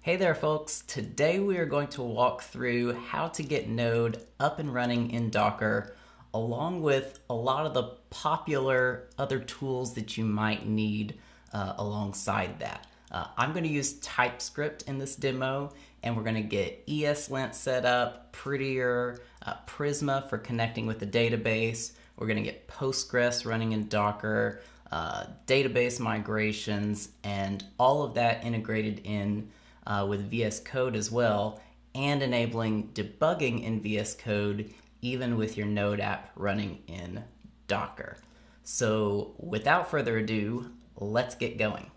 Hey there folks, today we are going to walk through how to get Node up and running in Docker along with a lot of the popular other tools that you might need alongside that. I'm going to use Typescript in this demo, and we're going to get ESLint set up, Prettier, Prisma for connecting with the database. We're going to get Postgres running in Docker, database migrations, and all of that integrated in with VSCode as well, and enabling debugging in VSCode even with your Node app running in Docker. So without further ado, let's get going.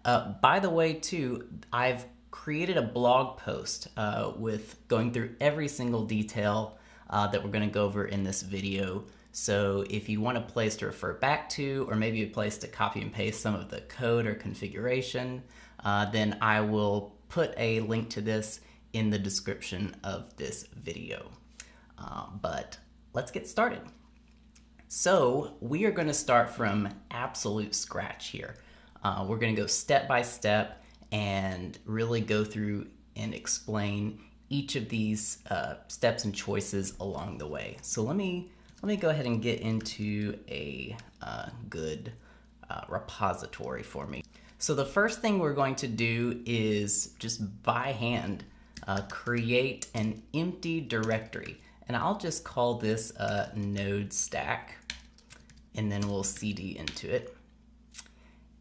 By the way, too, I've created a blog post with going through every single detail that we're going to go over in this video. So if you want a place to refer back to, or maybe a place to copy and paste some of the code or configuration, then I will put a link to this in the description of this video. But let's get started. So we are going to start from absolute scratch here. We're going to go step by step and really go through and explain each of these steps and choices along the way. So let me go ahead and get into a good repository for me. So the first thing we're going to do is just by hand create an empty directory. And I'll just call this a node stack, and then we'll cd into it.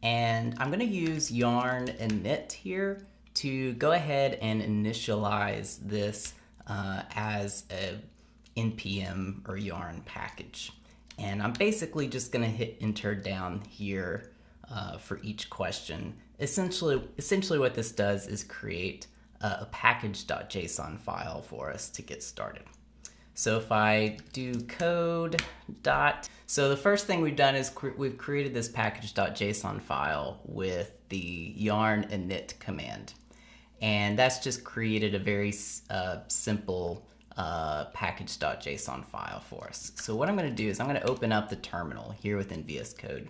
And I'm going to use yarn init here to go ahead and initialize this as a npm or yarn package. And I'm basically just going to hit enter down here for each question. Essentially what this does is create a package.json file for us to get started. So if I do code so the first thing we've done is we've created this package.json file with the yarn init command. And that's just created a very simple package.json file for us. So what I'm going to do is I'm going to open up the terminal here within VSCode.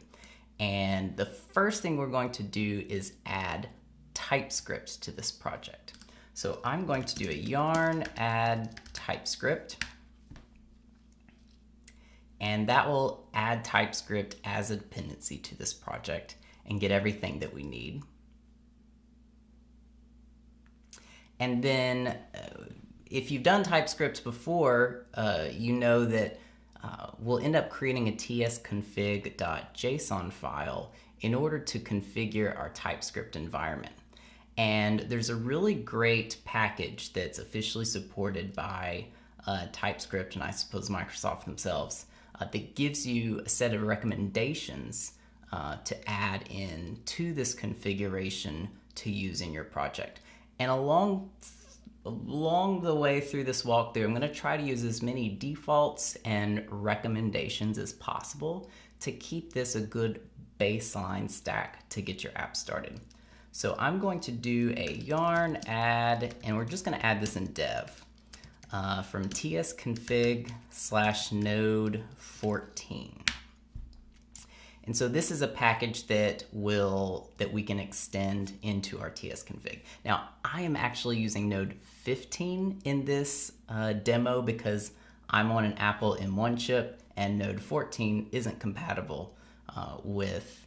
And the first thing we're going to do is add Typescript to this project. So I'm going to do a yarn add Typescript. And that will add Typescript as a dependency to this project and get everything that we need. And then if you've done Typescript before, you know that we'll end up creating a tsconfig.json file in order to configure our Typescript environment. And there's a really great package that's officially supported by Typescript and I suppose Microsoft themselves that gives you a set of recommendations to add in to this configuration to use in your project. And along the way through this walkthrough, I'm going to try to use as many defaults and recommendations as possible to keep this a good baseline stack to get your app started. So I'm going to do a yarn add, and we're just going to add this in dev from tsconfig/node14. And so this is a package that we can extend into our tsconfig. Now, I am actually using Node 15 in this demo because I'm on an Apple M1 chip, and Node 14 isn't compatible with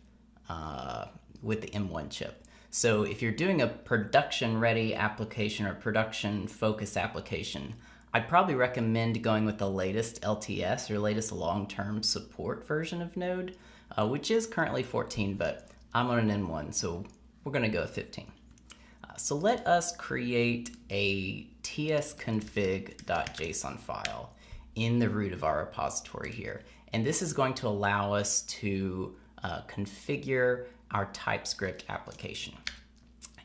the M1 chip. So if you're doing a production-ready application or production-focused application, I'd probably recommend going with the latest LTS or latest long-term support version of Node, which is currently 14, but I'm on an N1, so we're going to go with 15. So let us create a tsconfig.json file in the root of our repository here. And this is going to allow us to configure our Typescript application.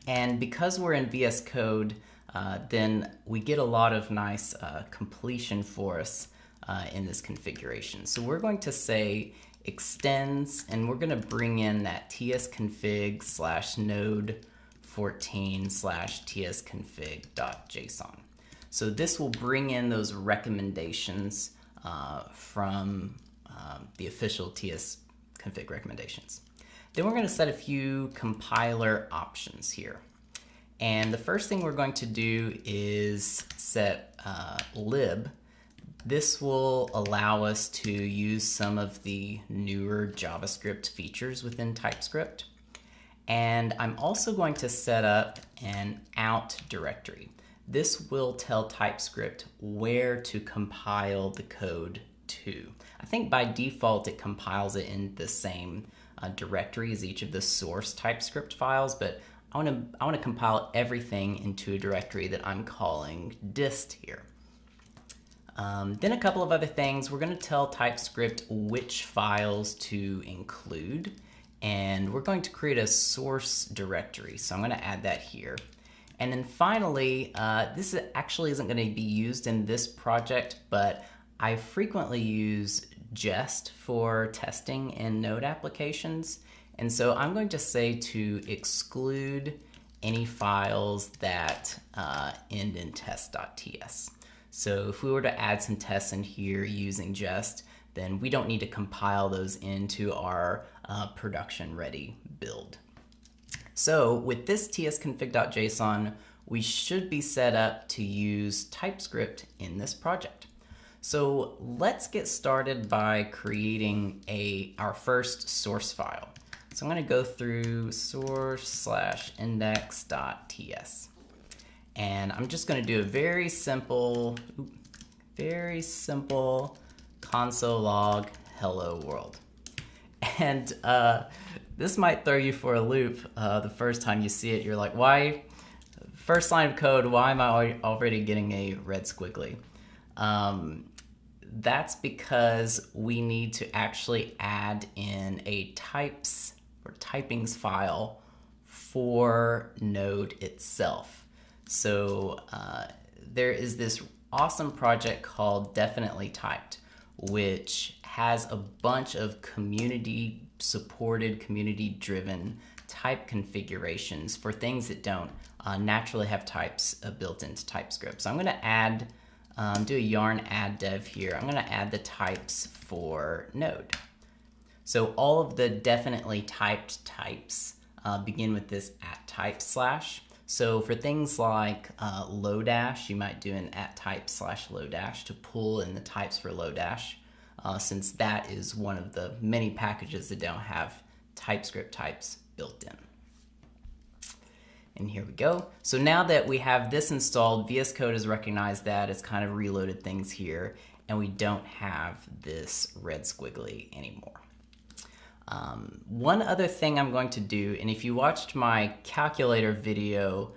And because we're in VS Code, then we get a lot of nice completion for us in this configuration. So we're going to say extends, and we're going to bring in that tsconfig/node14/tsconfig.json. So this will bring in those recommendations from the official tsconfig recommendations. Then we're going to set a few compiler options here. And the first thing we're going to do is set lib. This will allow us to use some of the newer JavaScript features within Typescript. And I'm also going to set up an out directory. This will tell Typescript where to compile the code to. I think by default it compiles it in the same directory as each of the source Typescript files, but I want to compile everything into a directory that I'm calling dist here. Then a couple of other things. We're going to tell Typescript which files to include, and we're going to create a source directory. So I'm going to add that here. And then finally, this actually isn't going to be used in this project, but I frequently use Jest for testing in Node applications. And so I'm going to say to exclude any files that end in test.ts. So if we were to add some tests in here using Jest, then we don't need to compile those into our production-ready build. So with this tsconfig.json, we should be set up to use Typescript in this project. So let's get started by creating our first source file. So I'm going to go through source/index.ts. And I'm just going to do a very simple console log hello world. And this might throw you for a loop the first time you see it. You're like, why? First line of code, why am I already getting a red squiggly? That's because we need to actually add in a types or typings file for Node itself. So there is this awesome project called Definitely Typed, which has a bunch of community-supported, community-driven type configurations for things that don't naturally have types built into Typescript. So I'm going to add, do a yarn add dev here. I'm going to add the types for Node. So all of the definitely typed types begin with this @type/. So for things like Lodash, you might do an @type/Lodash to pull in the types for Lodash, since that is one of the many packages that don't have Typescript types built in. And here we go. So now that we have this installed, VS Code has recognized that. It's kind of reloaded things here, and we don't have this red squiggly anymore. One other thing I'm going to do, and if you watched my calculator video,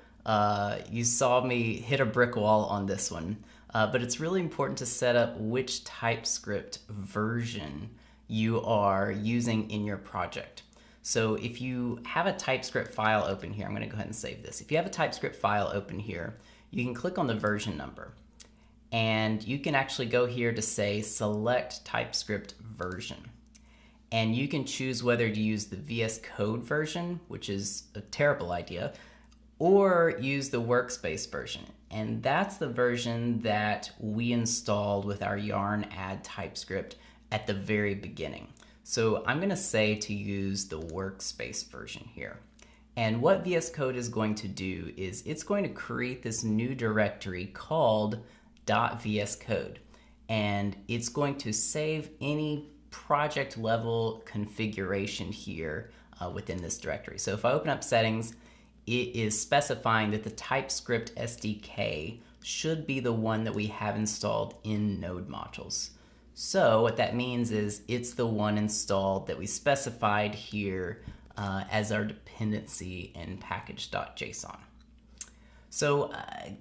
you saw me hit a brick wall on this one, but it's really important to set up which TypeScript version you are using in your project. So if you have a TypeScript file open here, I'm going to go ahead and save this. If you have a TypeScript file open here, you can click on the version number, and you can actually go here to say select TypeScript version. And you can choose whether to use the VS Code version, which is a terrible idea, or use the workspace version. And that's the version that we installed with our yarn add TypeScript at the very beginning. So I'm going to say to use the workspace version here. And what VS Code is going to do is it's going to create this new directory called .vscode. And it's going to save any project level configuration here within this directory. So if I open up settings, it is specifying that the TypeScript SDK should be the one that we have installed in Node modules. So what that means is it's the one installed that we specified here as our dependency in package.json. So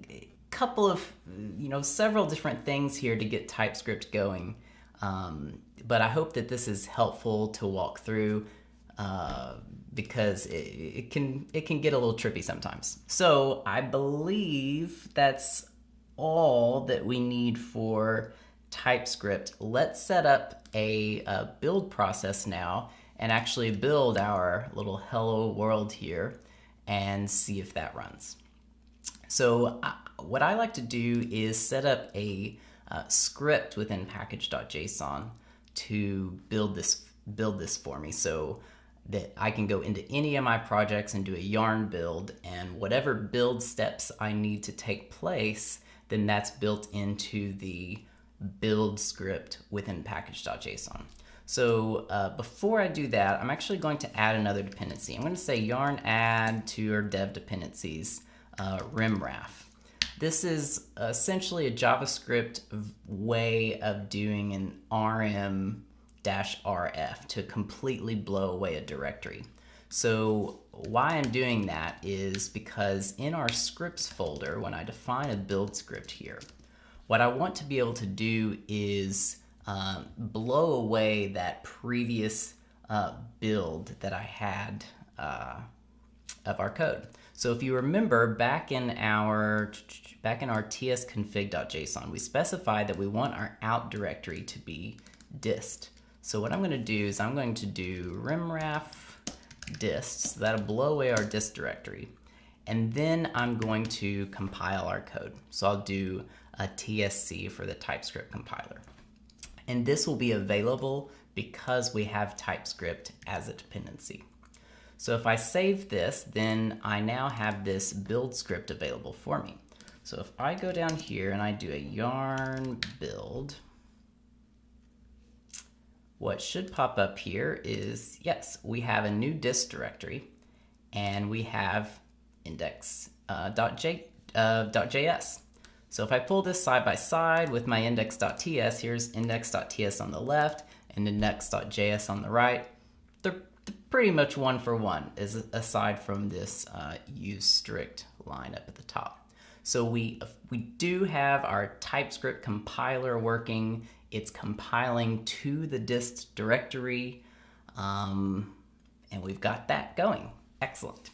a couple of, several different things here to get TypeScript going. But I hope that this is helpful to walk through because it can get a little trippy sometimes. So I believe that's all that we need for TypeScript. Let's set up a build process now and actually build our little hello world here and see if that runs. So what I like to do is set up a script within package.json to build this for me. So that I can go into any of my projects and do a yarn build, and whatever build steps I need to take place, then that's built into the build script within package.json. So before I do that, I'm actually going to add another dependency. I'm going to say yarn add to our dev dependencies rimraf. This is essentially a JavaScript way of doing an rm-rf to completely blow away a directory. So why I'm doing that is because in our scripts folder, when I define a build script here, what I want to be able to do is blow away that previous build that I had of our code. So if you remember, back in our tsconfig.json, we specified that we want our out directory to be dist. So what I'm going to do is I'm going to do rimraf dist, so that'll blow away our dist directory. And then I'm going to compile our code. So I'll do a TSC for the Typescript compiler. And this will be available because we have Typescript as a dependency. So if I save this, then I now have this build script available for me. So if I go down here and I do a yarn build, what should pop up here is, yes, we have a new dist directory and we have index.js. So if I pull this side by side with my index.ts, here's index.ts on the left and index.js on the right. They're pretty much one for one, aside from this use strict line up at the top. So we do have our Typescript compiler working. It's compiling to the dist directory, and we've got that going. Excellent.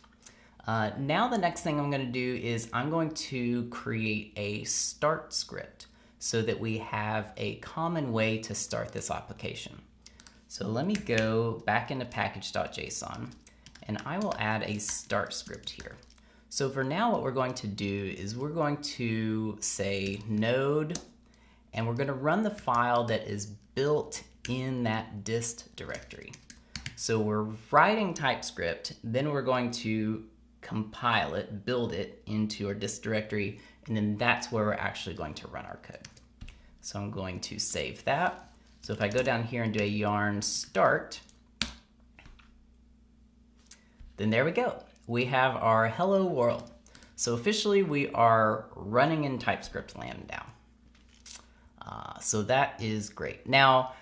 Now the next thing I'm going to do is I'm going to create a start script so that we have a common way to start this application. So let me go back into package.json and I will add a start script here. So for now what we're going to do is we're going to say node, and we're going to run the file that is built in that dist directory. So we're writing Typescript, then we're going to compile it, build it into our dist directory, and then that's where we're actually going to run our code. So I'm going to save that. So if I go down here and do a yarn start, then there we go. We have our hello world. So officially we are running in Typescript land now. So that is great. Now,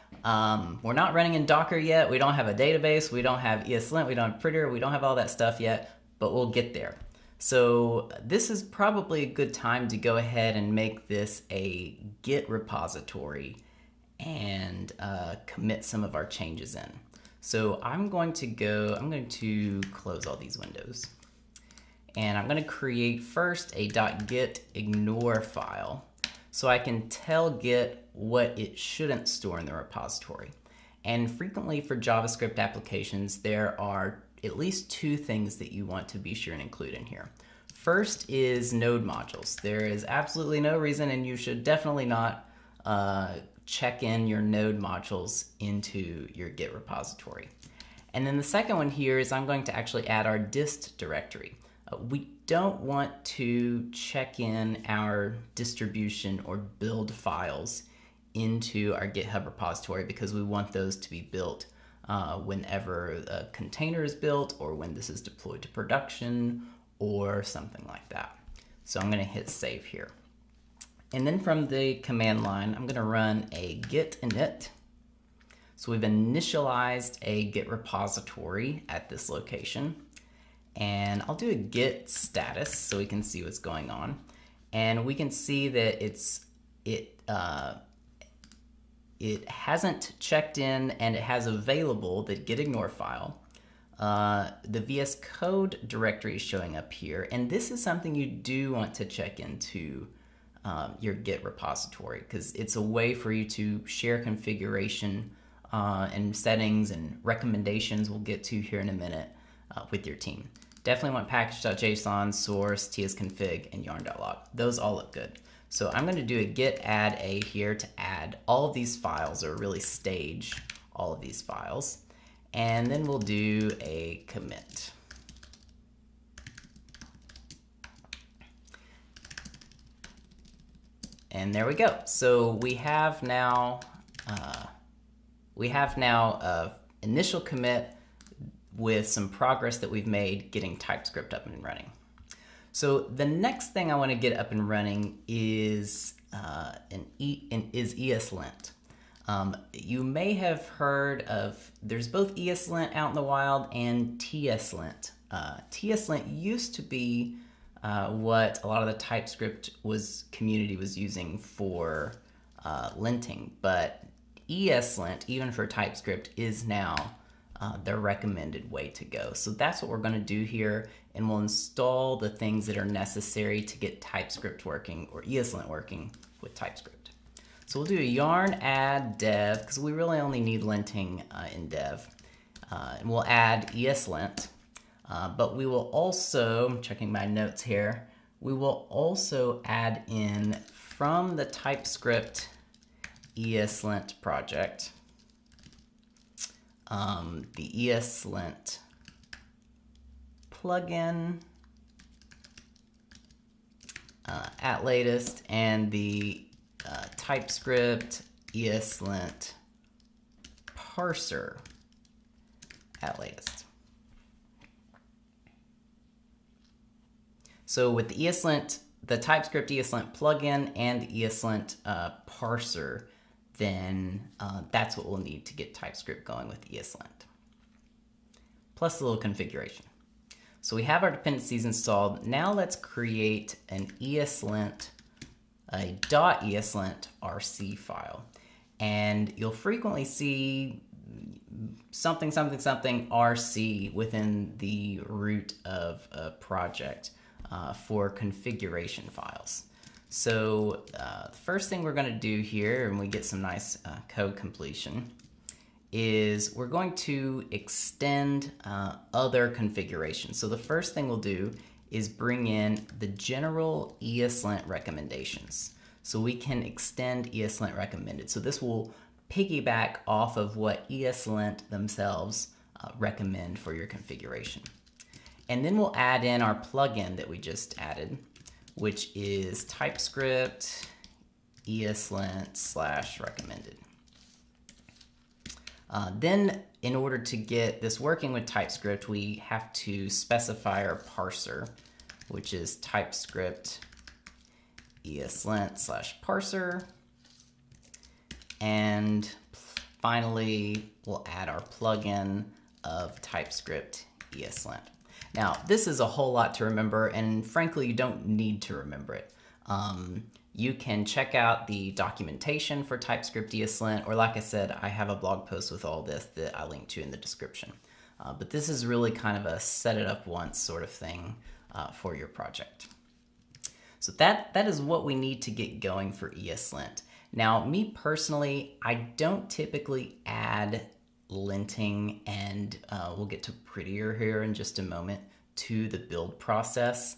we're not running in Docker yet. We don't have a database. We don't have ESLint. We don't have Prettier. We don't have all that stuff yet, but we'll get there. So this is probably a good time to go ahead and make this a Git repository and commit some of our changes in. So I'm going to close all these windows. And I'm going to create first a .git ignore file so I can tell Git what it shouldn't store in the repository. And frequently for JavaScript applications, there are at least two things that you want to be sure and include in here. First is node modules. There is absolutely no reason, and you should definitely not check in your node modules into your Git repository. And then the second one here is I'm going to actually add our dist directory. We don't want to check in our distribution or build files into our GitHub repository because we want those to be built whenever a container is built or when this is deployed to production or something like that. So I'm going to hit save here. And then from the command line, I'm going to run a git init. So we've initialized a Git repository at this location. And I'll do a git status so we can see what's going on. And we can see that it hasn't checked in and it has available the git ignore file. The VSCode directory is showing up here. And this is something you do want to check into your Git repository because it's a way for you to share configuration and settings and recommendations we'll get to here in a minute with your team. Definitely want package.json, source, tsconfig, and yarn.log. Those all look good. So I'm going to do a git add a here to add all of these files, or really stage all of these files. and then we'll do a commit. And there we go. So we have now initial commit with some progress that we've made getting Typescript up and running. So the next thing I want to get up and running is ESLint. You may have heard of, there's both ESLint out in the wild and TSLint. TSLint used to be what a lot of the Typescript community was using for linting, but ESLint, even for Typescript, is now their recommended way to go. So that's what we're going to do here, and we'll install the things that are necessary to get Typescript working, or ESLint working with Typescript. So we'll do a yarn add dev, because we really only need linting in dev, and we'll add ESLint. But we will also, I'm checking my notes here, we will also add in from the Typescript ESLint project, the ESLint plugin at latest, and the Typescript ESLint parser at latest. So with the ESLint, the Typescript ESLint plugin and the ESLint parser, then that's what we'll need to get Typescript going with ESLint. Plus a little configuration. So we have our dependencies installed. Now let's create an ESLint, a .ESLint RC file. And you'll frequently see something, something, something RC within the root of a project for configuration files. So the first thing we're going to do here, and we get some nice code completion, is we're going to extend other configurations. So the first thing we'll do is bring in the general ESLint recommendations. So we can extend ESLint recommended. So this will piggyback off of what ESLint themselves recommend for your configuration. And then we'll add in our plugin that we just added, which is Typescript ESLint /recommended. Then in order to get this working with Typescript, we have to specify our parser, which is Typescript ESLint /parser. And finally, we'll add our plugin of Typescript ESLint. Now, this is a whole lot to remember, and frankly, you don't need to remember it. You can check out the documentation for Typescript ESLint, or like I said, I have a blog post with all this that I link to in the description. But this is really kind of a set it up once sort of thing for your project. So that is what we need to get going for ESLint. Now, me personally, I don't typically add linting, and we'll get to Prettier here in just a moment, to the build process.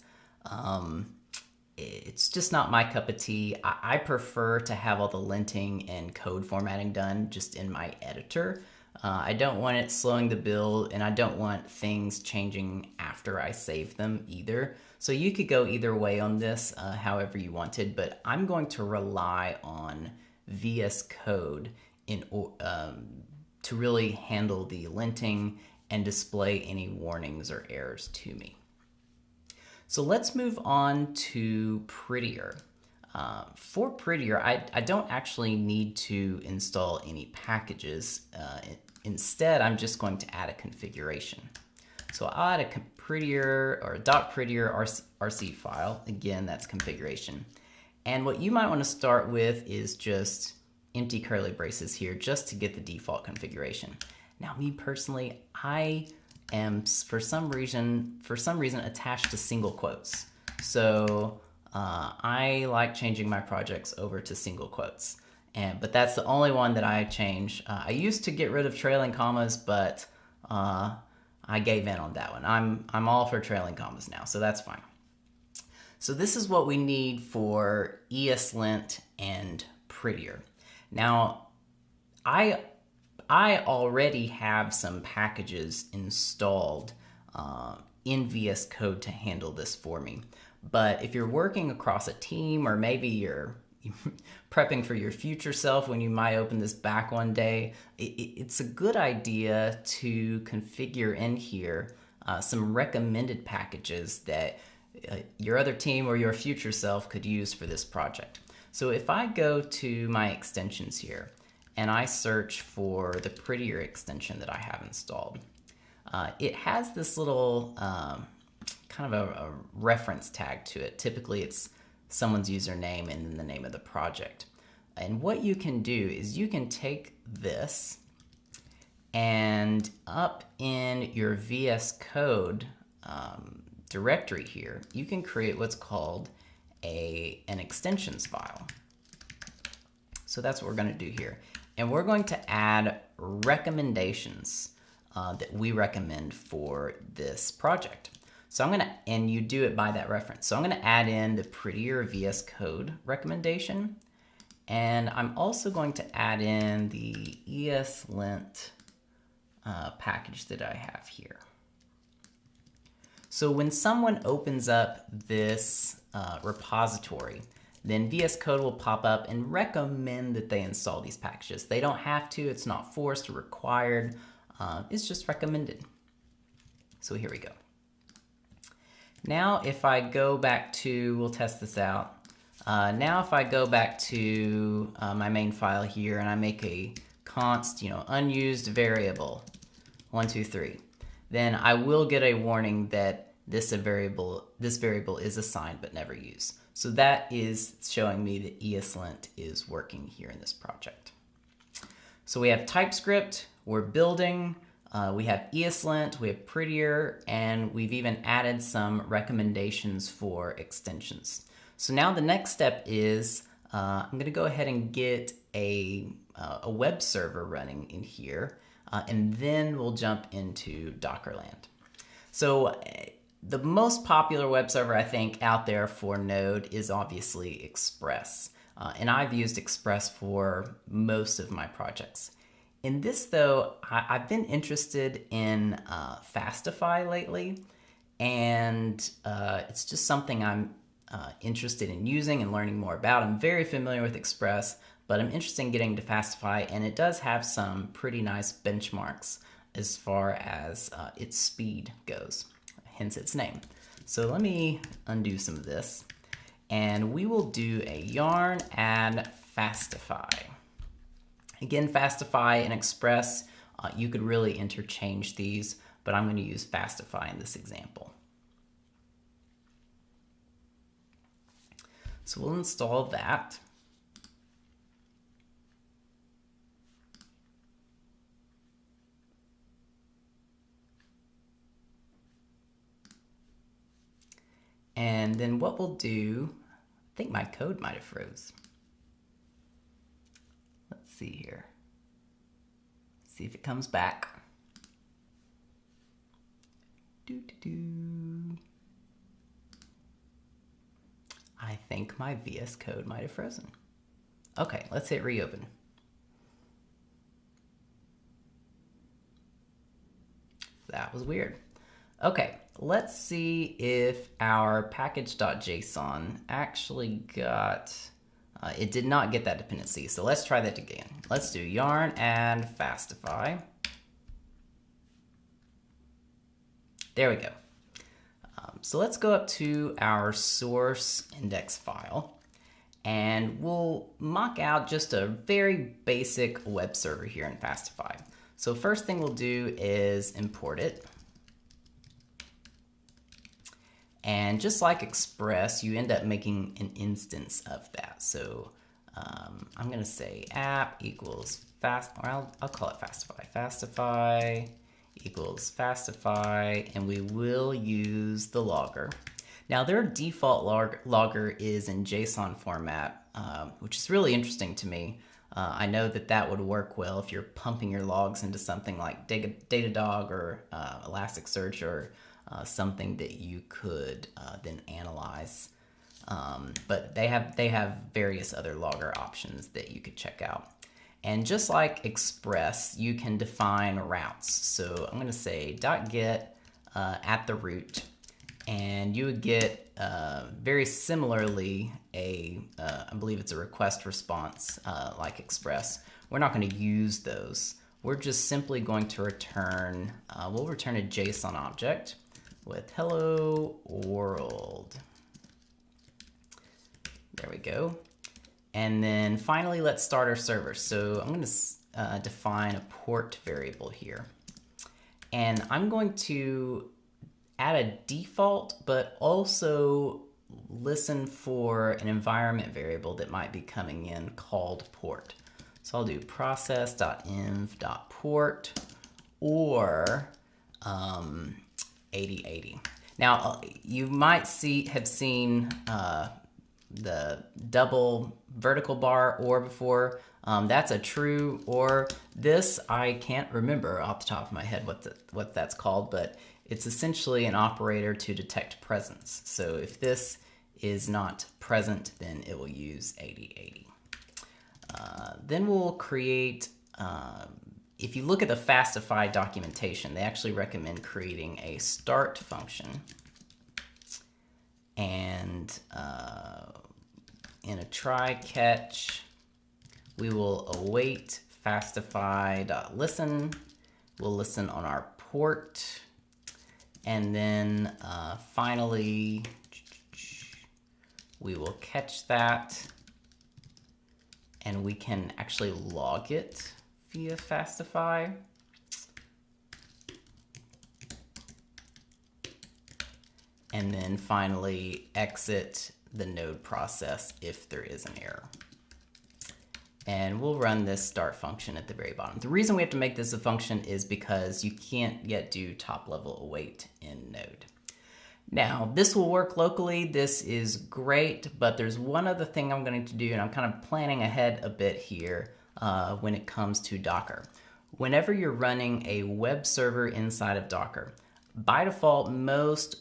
It's just not my cup of tea. I prefer to have all the linting and code formatting done just in my editor. I don't want it slowing the build, and I don't want things changing after I save them either. So you could go either way on this, however you wanted, but I'm going to rely on VSCode to really handle the linting and display any warnings or errors to me. So let's move on to Prettier. For Prettier, I don't actually need to install any packages. Instead, I'm just going to add a configuration. So I'll add a Prettier or a .prettier RC file. Again, that's configuration. And what you might want to start with is just empty curly braces here, just to get the default configuration. Now, me personally, I am for some reason attached to single quotes. So I like changing my projects over to single quotes, but that's the only one that I change. I used to get rid of trailing commas, but I gave in on that one. I'm all for trailing commas now, so that's fine. So this is what we need for ESLint and Prettier. Now, I I already have some packages installed in VS Code to handle this for me. But if you're working across a team, or maybe you're prepping for your future self when you might open this back one day, it's a good idea to configure in here some recommended packages that your other team or your future self could use for this project. So if I go to my extensions here and I search for the Prettier extension that I have installed, it has this little kind of a reference tag to it. Typically it's someone's username and then the name of the project. And what you can do is you can take this and up in your VS Code directory here, you can create what's called an extensions file. So that's what we're going to do here. And we're going to add recommendations that we recommend for this project. So I'm going to, and you do it by that reference. So I'm going to add in the Prettier VS Code recommendation. And I'm also going to add in the ESLint package that I have here. So when someone opens up this repository, then VS Code will pop up and recommend that they install these packages. They don't have to, it's not forced or required, it's just recommended. So here we go. Now if I go back to, we'll test this out. Now if I go back to my main file here and I make a const, unused variable, 123, then I will get a warning that this variable is assigned but never used. So that is showing me that ESLint is working here in this project. So we have Typescript, we're building, we have ESLint, we have Prettier, and we've even added some recommendations for extensions. So now the next step is I'm going to go ahead and get a web server running in here, and then we'll jump into Dockerland. So the most popular web server I think out there for Node is obviously Express. And I've used Express for most of my projects. In this though, I've been interested in Fastify lately, and it's just something I'm interested in using and learning more about. I'm very familiar with Express, but I'm interested in getting to Fastify, and it does have some pretty nice benchmarks as far as its speed goes, hence its name. So let me undo some of this, and we will do a yarn add Fastify. Again, Fastify and Express, you could really interchange these, but I'm going to use Fastify in this example. So we'll install that. And then what we'll do, I think my code might have froze. Let's see here. See if it comes back. I think my VS Code might have frozen. Okay, let's hit reopen. That was weird. Okay, let's see if our package.json actually got, it did not get that dependency, so let's try that again. Let's do yarn add Fastify. There we go. So let's go up to our source index file, and we'll mock out just a very basic web server here in Fastify. So first thing we'll do is import it. And just like Express, you end up making an instance of that. So I'm going to say app equals I'll call it Fastify. Fastify equals Fastify, and we will use the logger. Now their default logger is in JSON format, which is really interesting to me. I know that that would work well if you're pumping your logs into something like Datadog or Elasticsearch or something that you could then analyze. But they have various other logger options that you could check out. And just like Express, you can define routes. So I'm going to say .get at the root, and you would get very similarly I believe it's a request response like Express. We're not going to use those. We're just simply going to return, we'll return a JSON object with hello world. There we go. And then finally, let's start our server. So I'm going to define a port variable here. And I'm going to add a default, but also listen for an environment variable that might be coming in called port. So I'll do process.env.port or 8080. Now, you might have seen the double vertical bar or before. That's a true or. This, I can't remember off the top of my head what that's called, but it's essentially an operator to detect presence. So if this is not present, then it will use 8080. Then we'll create, if you look at the Fastify documentation, they actually recommend creating a start function. And in a try catch, we will await fastify.listen. We'll listen on our port. And then finally, we will catch that. And we can actually log it via Fastify. And then finally exit the node process if there is an error. And we'll run this start function at the very bottom. The reason we have to make this a function is because you can't yet do top level await in Node. Now, this will work locally. This is great, but there's one other thing I'm going to do, and I'm kind of planning ahead a bit here when it comes to Docker. Whenever you're running a web server inside of Docker, by default, most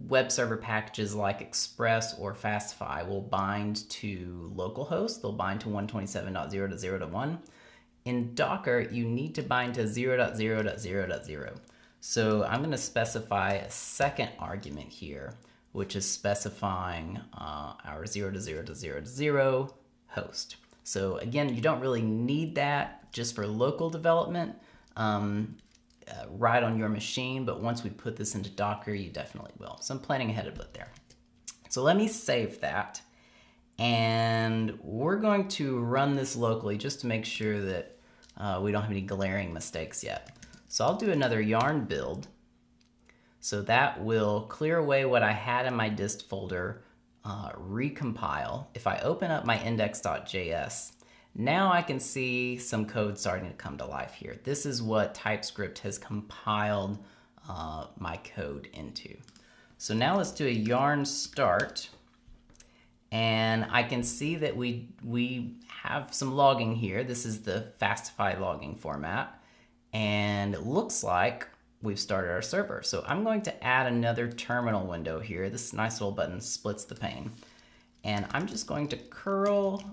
web server packages like Express or Fastify will bind to localhost. They'll bind to 127.0.0.1. In Docker, you need to bind to 0.0.0.0. So I'm going to specify a second argument here, which is specifying our 0.0.0.0 host. So again, you don't really need that just for local development. Right on your machine, but once we put this into Docker, you definitely will. So I'm planning ahead a bit there. So let me save that, and we're going to run this locally just to make sure that we don't have any glaring mistakes yet. So I'll do another yarn build. So that will clear away what I had in my dist folder, recompile. If I open up my index.js, now I can see some code starting to come to life here. This is what Typescript has compiled my code into. So now let's do a yarn start, and I can see that we have some logging here. This is the Fastify logging format, and it looks like we've started our server. So I'm going to add another terminal window here. This nice little button splits the pane, and I'm just going to curl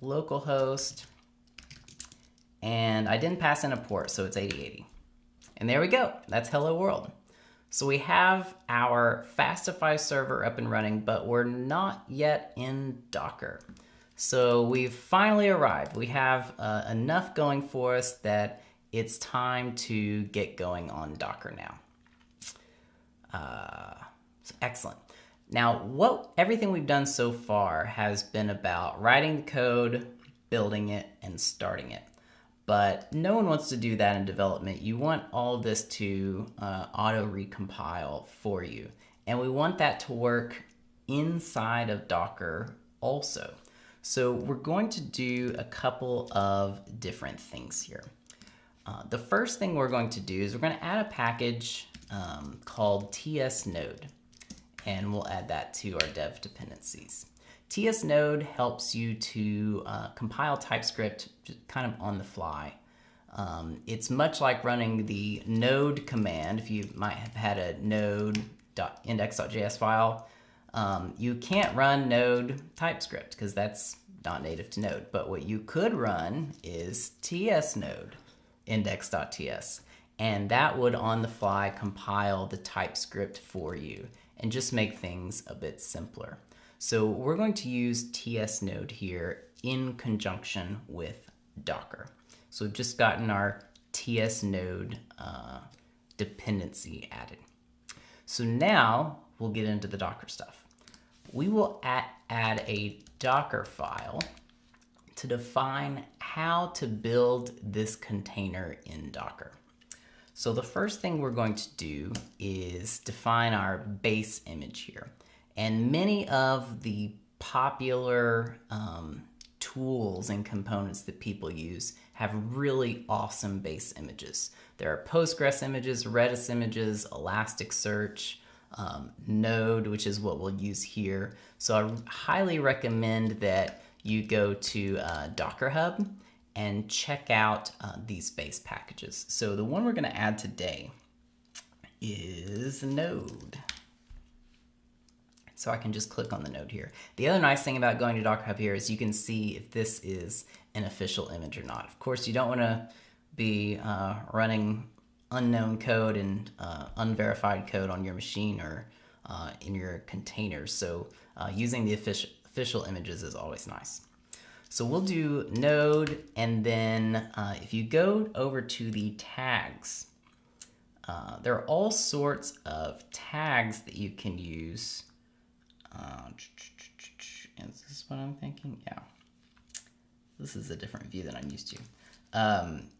localhost, and I didn't pass in a port, so it's 8080. And there we go, that's hello world. So we have our Fastify server up and running, but we're not yet in Docker. So we've finally arrived. We have enough going for us that it's time to get going on Docker now. So excellent. Now, everything we've done so far has been about writing the code, building it, and starting it. But no one wants to do that in development. You want all of this to auto-recompile for you. And we want that to work inside of Docker also. So we're going to do a couple of different things here. The first thing we're going to do is we're going to add a package called tsnode. And we'll add that to our dev dependencies. tsnode helps you to compile TypeScript kind of on the fly. It's much like running the node command. If you might have had a node.index.js file, you can't run node TypeScript because that's not native to Node. But what you could run is tsnode index.ts, and that would on the fly compile the Typescript for you and just make things a bit simpler. So we're going to use tsnode here in conjunction with Docker. So we've just gotten our tsnode dependency added. So now we'll get into the Docker stuff. We will add a Docker file to define how to build this container in Docker. So the first thing we're going to do is define our base image here. And many of the popular tools and components that people use have really awesome base images. There are Postgres images, Redis images, Elasticsearch, Node, which is what we'll use here. So I highly recommend that you go to Docker Hub and check out these base packages. So the one we're going to add today is Node. So I can just click on the node here. The other nice thing about going to Docker Hub here is you can see if this is an official image or not. Of course, you don't want to be running unknown code and unverified code on your machine or in your containers. So using the official images is always nice. So we'll do node, and then if you go over to the tags, there are all sorts of tags that you can use. Is this what I'm thinking? Yeah. This is a different view than I'm used to.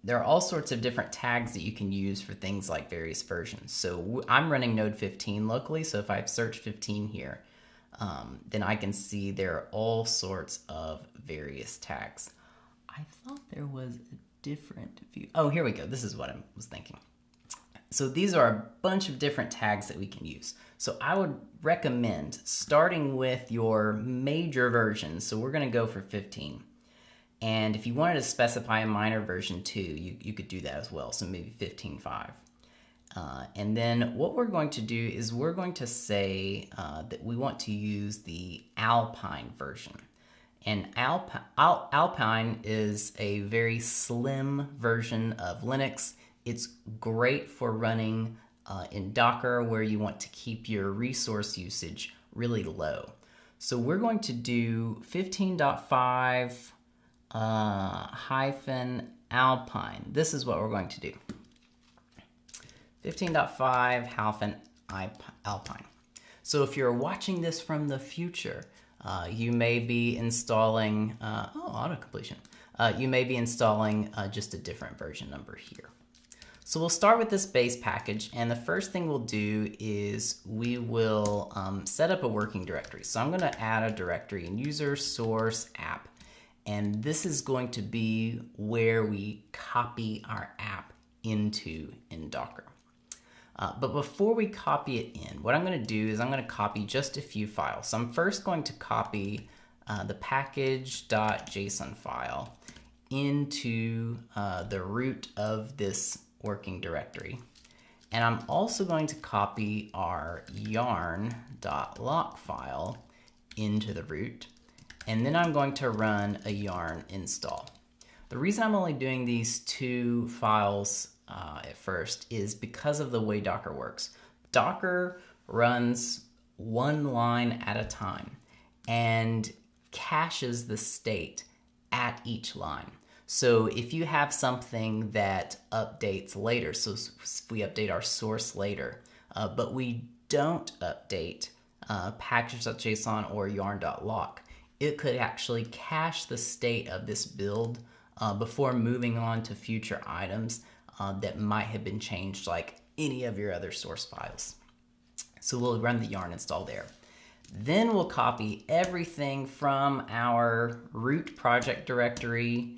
There are all sorts of different tags that you can use for things like various versions. So I'm running Node 15 locally, so if I search 15 here, then I can see there are all sorts of various tags. I thought there was a different view. Oh, here we go. This is what I was thinking. So these are a bunch of different tags that we can use. So I would recommend starting with your major version. So we're going to go for 15. And if you wanted to specify a minor version too, you could do that as well. So maybe 15.5. And then what we're going to do is we're going to say that we want to use the Alpine version. And Alpine is a very slim version of Linux. It's great for running in Docker where you want to keep your resource usage really low. So we're going to do 15.5 hyphen Alpine. This is what we're going to do. 15.5 hyphen Alpine. So if you're watching this from the future, you may be installing, auto completion. You may be installing just a different version number here. So we'll start with this base package, and the first thing we'll do is we will set up a working directory. So I'm going to add a directory in user source app, and this is going to be where we copy our app into in Docker. But before we copy it in, what I'm going to do is I'm going to copy just a few files. So I'm first going to copy the package.json file into the root of this working directory. And I'm also going to copy our yarn.lock file into the root. And then I'm going to run a yarn install. The reason I'm only doing these two files at first is because of the way Docker works. Docker runs one line at a time and caches the state at each line. So if you have something that updates later, so if we update our source later, but we don't update package.json or yarn.lock, it could actually cache the state of this build before moving on to future items that might have been changed, like any of your other source files. So we'll run the yarn install there. Then we'll copy everything from our root project directory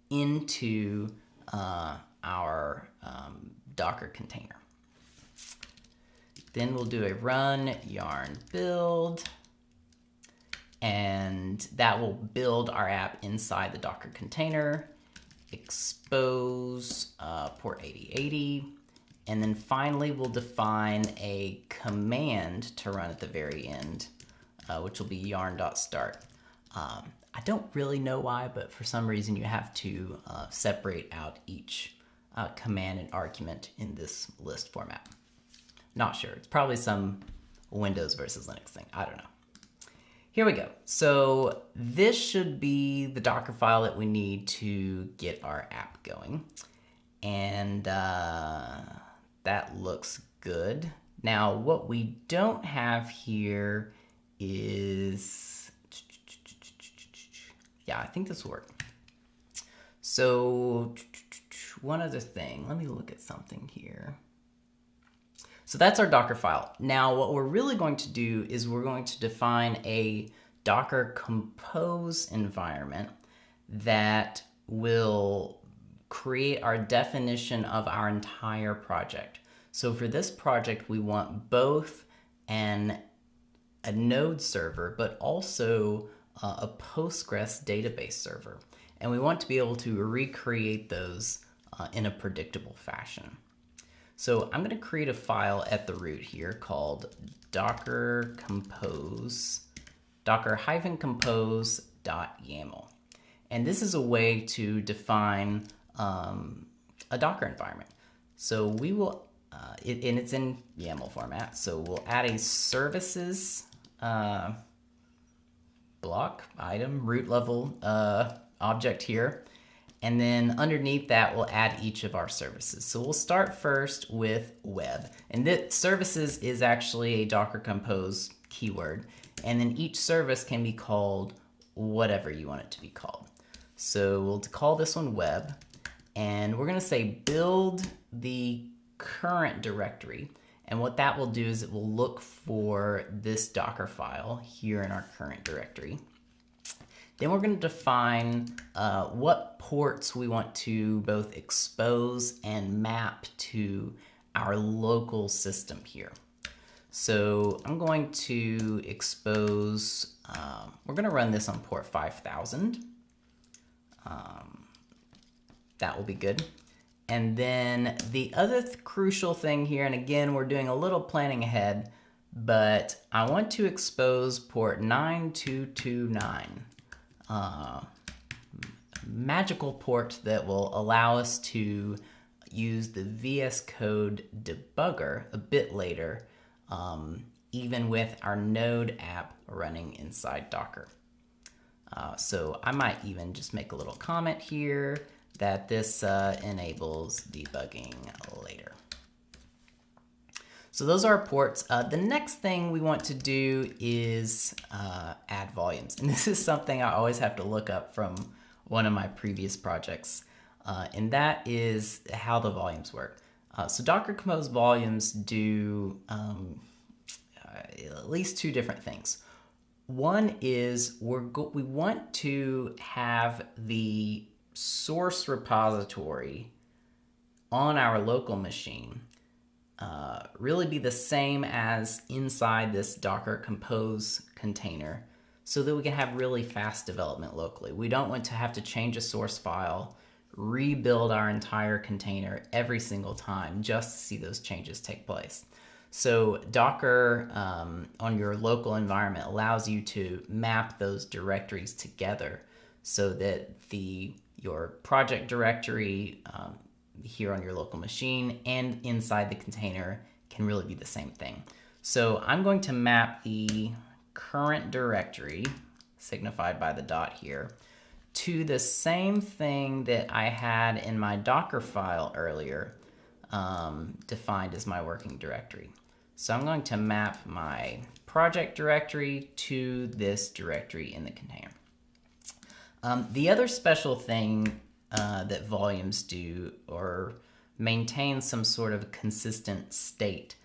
into our Docker container. Then we'll do a run yarn build, and that will build our app inside the Docker container. Expose port 8080, and then finally we'll define a command to run at the very end, which will be yarn.start. I don't really know why, but for some reason you have to separate out each command and argument in this list format. Not sure. It's probably some Windows versus Linux thing. I don't know. Here we go. So this should be the Docker file that we need to get our app going. And that looks good. Now, what we don't have here is, yeah, I think this will work. So one other thing, let me look at something here. So that's our Docker file. Now, what we're really going to do is we're going to define a Docker Compose environment that will create our definition of our entire project. So for this project, we want both a node server, but also a Postgres database server. And we want to be able to recreate those in a predictable fashion. So I'm going to create a file at the root here called docker-compose.yaml. And this is a way to define a Docker environment. So we will, and it's in YAML format, so we'll add a services block, item, root level object here. And then underneath that, we'll add each of our services. So we'll start first with web. And this services is actually a Docker Compose keyword. And then each service can be called whatever you want it to be called. So we'll call this one web. And we're going to say build the current directory. And what that will do is it will look for this Docker file here in our current directory. Then we're going to define what ports we want to both expose and map to our local system here. So I'm going to expose, we're going to run this on port 5000. That will be good. And then the other crucial thing here, and again, we're doing a little planning ahead, but I want to expose port 9229. Magical port that will allow us to use the VSCode debugger a bit later, even with our node app running inside Docker. So I might even just make a little comment here that this enables debugging later. So those are our ports. The next thing we want to do is add volumes. And this is something I always have to look up from one of my previous projects. And that is how the volumes work. So Docker Compose volumes do at least two different things. One is we want to have the source repository on our local machine really be the same as inside this Docker Compose container so that we can have really fast development locally. We don't want to have to change a source file, rebuild our entire container every single time just to see those changes take place. So Docker on your local environment allows you to map those directories together so that your project directory here on your local machine and inside the container can really be the same thing. So I'm going to map the current directory, signified by the dot here, to the same thing that I had in my Docker file earlier, defined as my working directory. So I'm going to map my project directory to this directory in the container. The other special thing that volumes do or maintain some sort of consistent state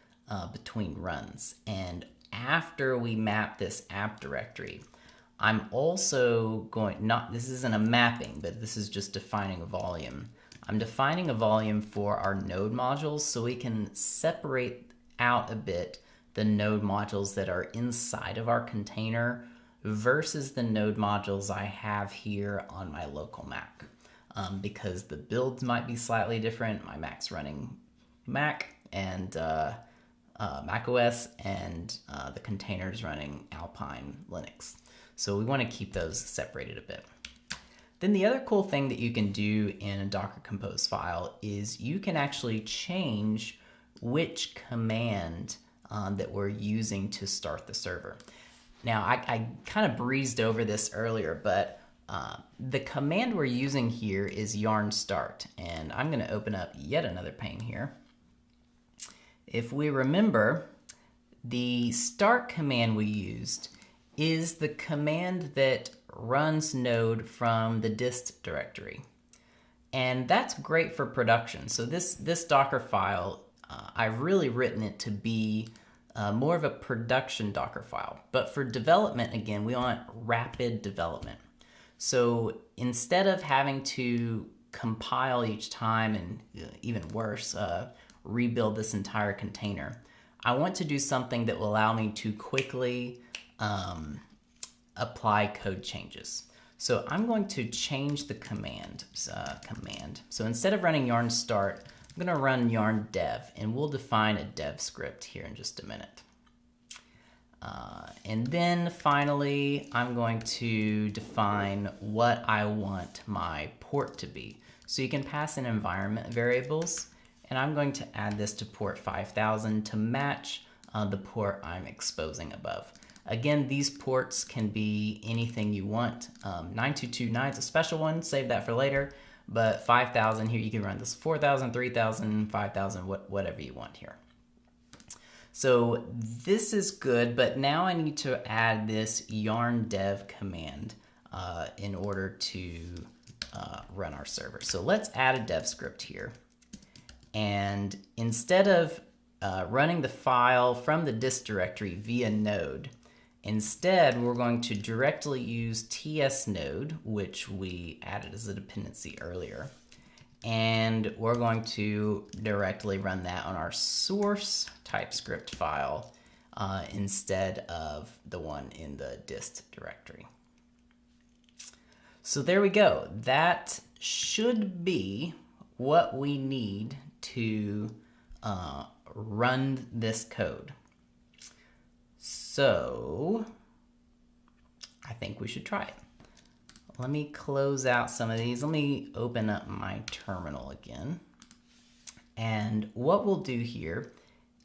between runs. And after we map this app directory, I'm also going, this isn't a mapping, but this is just defining a volume. I'm defining a volume for our node modules so we can separate out a bit the node modules that are inside of our container versus the node modules I have here on my local Mac. Because the builds might be slightly different. My Mac's running Mac and Mac OS, and the container's running Alpine Linux. So we want to keep those separated a bit. Then the other cool thing that you can do in a Docker Compose file is you can actually change which command that we're using to start the server. Now, I kind of breezed over this earlier, but the command we're using here is yarn start, and I'm going to open up yet another pane here. If we remember, the start command we used is the command that runs node from the dist directory. And that's great for production. So this Docker file, I've really written it to be more of a production Docker file. But for development, again, we want rapid development. So instead of having to compile each time and even worse, rebuild this entire container, I want to do something that will allow me to quickly apply code changes. So I'm going to change the command. So instead of running yarn start, I'm going to run yarn dev, and we'll define a dev script here in just a minute. And then finally, I'm going to define what I want my port to be. So you can pass in environment variables, and I'm going to add this to port 5000 to match the port I'm exposing above. Again, these ports can be anything you want. 9229 is a special one, save that for later, but 5000 here, you can run this 4000, 3000, 5000, whatever you want here. So this is good, but now I need to add this yarn dev command in order to run our server. So let's add a dev script here. And instead of running the file from the dist directory via node, instead we're going to directly use tsnode, which we added as a dependency earlier. And we're going to directly run that on our source Typescript file instead of the one in the dist directory. So there we go. That should be what we need to run this code. So I think we should try it. Let me close out some of these. Let me open up my terminal again. And what we'll do here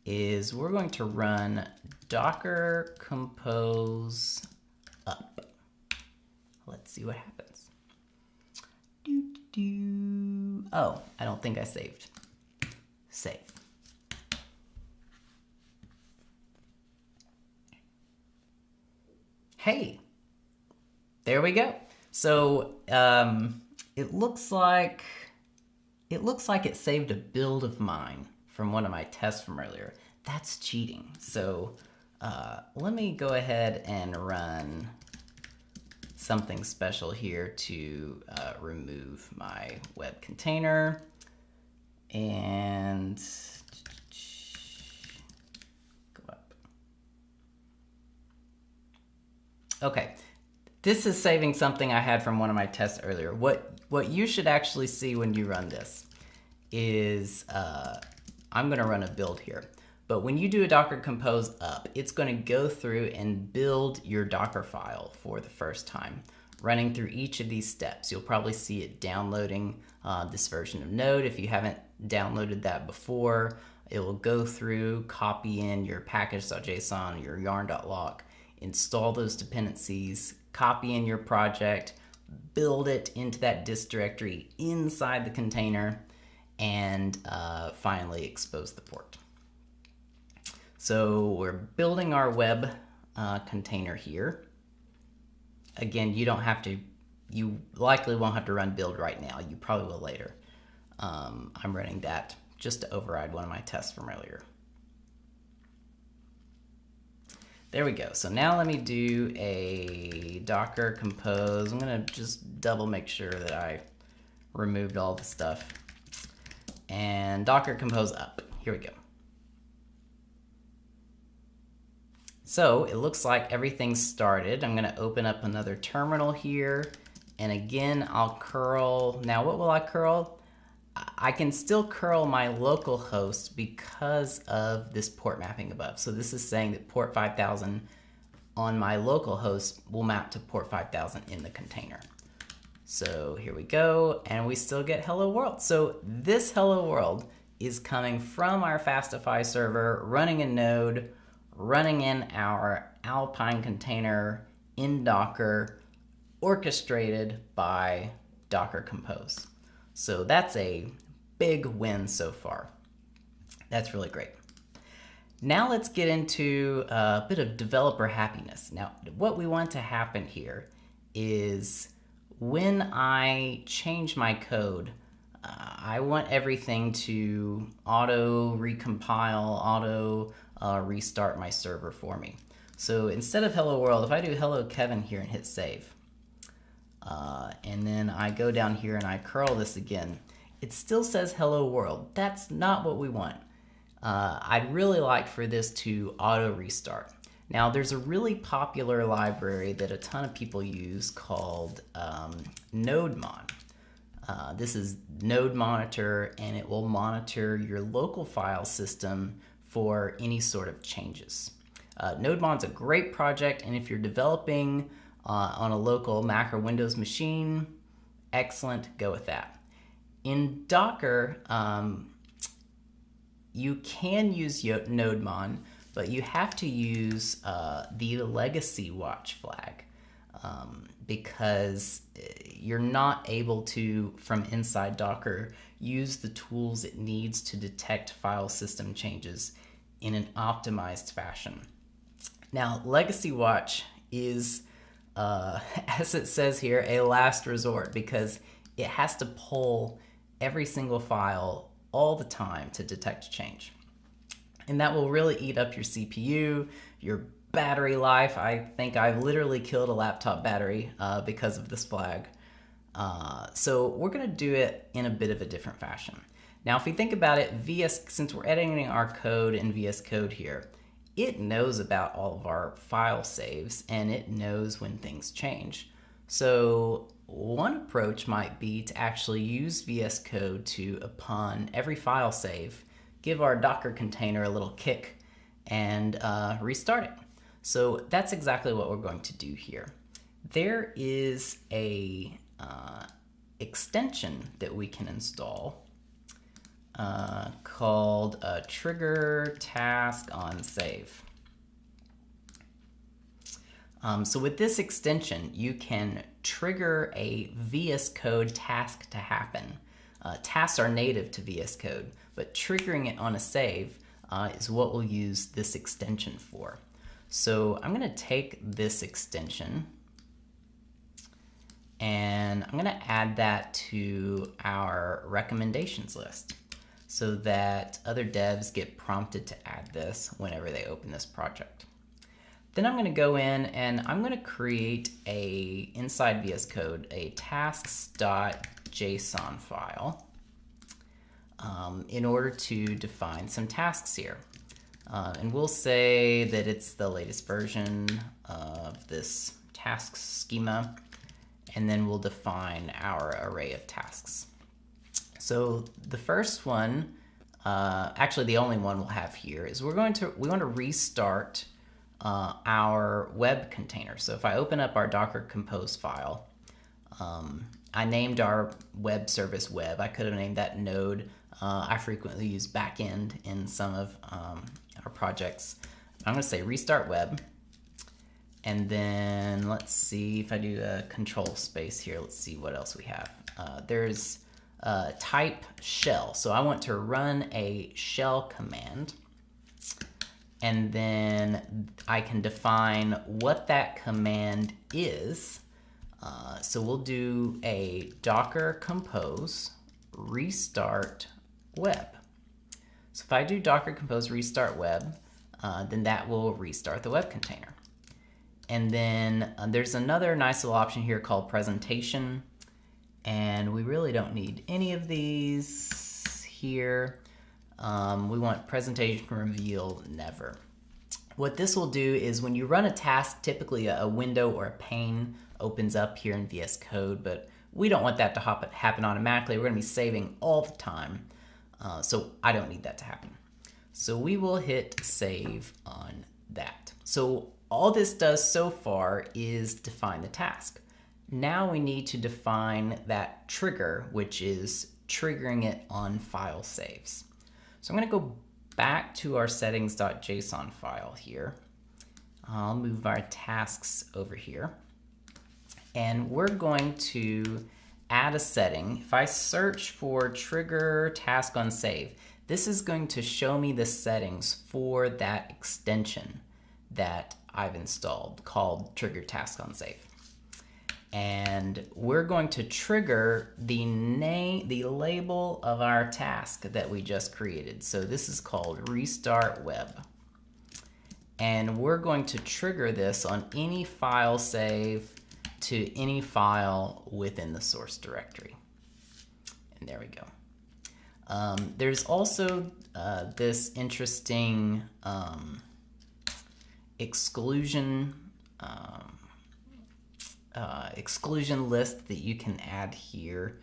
is we're going to run docker compose up. Let's see what happens. Oh, I don't think I saved. Save. Hey, there we go. So it looks like it saved a build of mine from one of my tests from earlier. That's cheating. So let me go ahead and run something special here to remove my web container. And go up. Okay. This is saving something I had from one of my tests earlier. What you should actually see when you run this is, I'm gonna run a build here. But when you do a Docker Compose up, it's gonna go through and build your Docker file for the first time, running through each of these steps. You'll probably see it downloading this version of Node. If you haven't downloaded that before, it will go through, copy in your package.json, your yarn.lock, install those dependencies, copy in your project, build it into that dist directory inside the container, and finally expose the port. So we're building our web container here. Again, you likely won't have to run build right now. You probably will later. I'm running that just to override one of my tests from earlier. There we go. So now let me do a Docker Compose. I'm gonna just double make sure that I removed all the stuff. And Docker Compose up. Here we go. So it looks like everything's started. I'm gonna open up another terminal here. And again, I'll curl. Now what will I curl? I can still curl my local host because of this port mapping above. So this is saying that port 5000 on my local host will map to port 5000 in the container. So here we go, and we still get hello world. So this hello world is coming from our Fastify server, running in Node, running in our Alpine container in Docker, orchestrated by Docker Compose. So that's a big win so far. That's really great. Now let's get into a bit of developer happiness. Now, what we want to happen here is when I change my code, I want everything to auto recompile, auto restart my server for me. So instead of hello world, if I do hello Kevin here and hit save, and then I go down here and I curl this again, it still says hello world. That's not what we want. I'd really like for this to auto restart. Now there's a really popular library that a ton of people use called NodeMon. This is Node Monitor, and it will monitor your local file system for any sort of changes. NodeMon's a great project, and if you're developing on a local Mac or Windows machine, excellent, go with that. In Docker, you can use NodeMon, but you have to use the legacy watch flag because you're not able to, from inside Docker, use the tools it needs to detect file system changes in an optimized fashion. Now, legacy watch is, as it says here, a last resort because it has to pull every single file all the time to detect change. And that will really eat up your CPU, your battery life. I think I've literally killed a laptop battery because of this flag. So we're going to do it in a bit of a different fashion. Now, if we think about it, since we're editing our code in VS Code here, it knows about all of our file saves and it knows when things change. So one approach might be to actually use VS Code to, upon every file save, give our Docker container a little kick and restart it. So that's exactly what we're going to do here. There is a extension that we can install called trigger task on save. So with this extension, you can trigger a VS Code task to happen. Tasks are native to VS Code, but triggering it on a save is what we'll use this extension for. So I'm going to take this extension and I'm going to add that to our recommendations list so that other devs get prompted to add this whenever they open this project. Then I'm going to go in and I'm going to create inside VS Code a tasks.json file in order to define some tasks here. And we'll say that it's the latest version of this task schema, and then we'll define our array of tasks. So the first one, actually the only one we'll have here, is we want to restart our web container. So if I open up our Docker Compose file, I named our web service web. I could have named that node. I frequently use backend in some of our projects. I'm going to say restart web. And then let's see if I do a control space here. Let's see what else we have. There's type shell. So I want to run a shell command. And then I can define what that command is. So we'll do a Docker Compose restart web. So if I do Docker Compose restart web, then that will restart the web container. And then there's another nice little option here called presentation. And we really don't need any of these here. We want presentation reveal never. What this will do is when you run a task, typically a window or a pane opens up here in VS Code, but we don't want that to happen automatically. We're going to be saving all the time, so I don't need that to happen. So we will hit save on that. So all this does so far is define the task. Now we need to define that trigger, which is triggering it on file saves. So I'm going to go back to our settings.json file here. I'll move our tasks over here. And we're going to add a setting. If I search for trigger task on save, this is going to show me the settings for that extension that I've installed called trigger task on save. And we're going to trigger the name, the label of our task that we just created. So this is called restart web. And we're going to trigger this on any file save to any file within the source directory. And there we go. There's also this interesting exclusion list that you can add here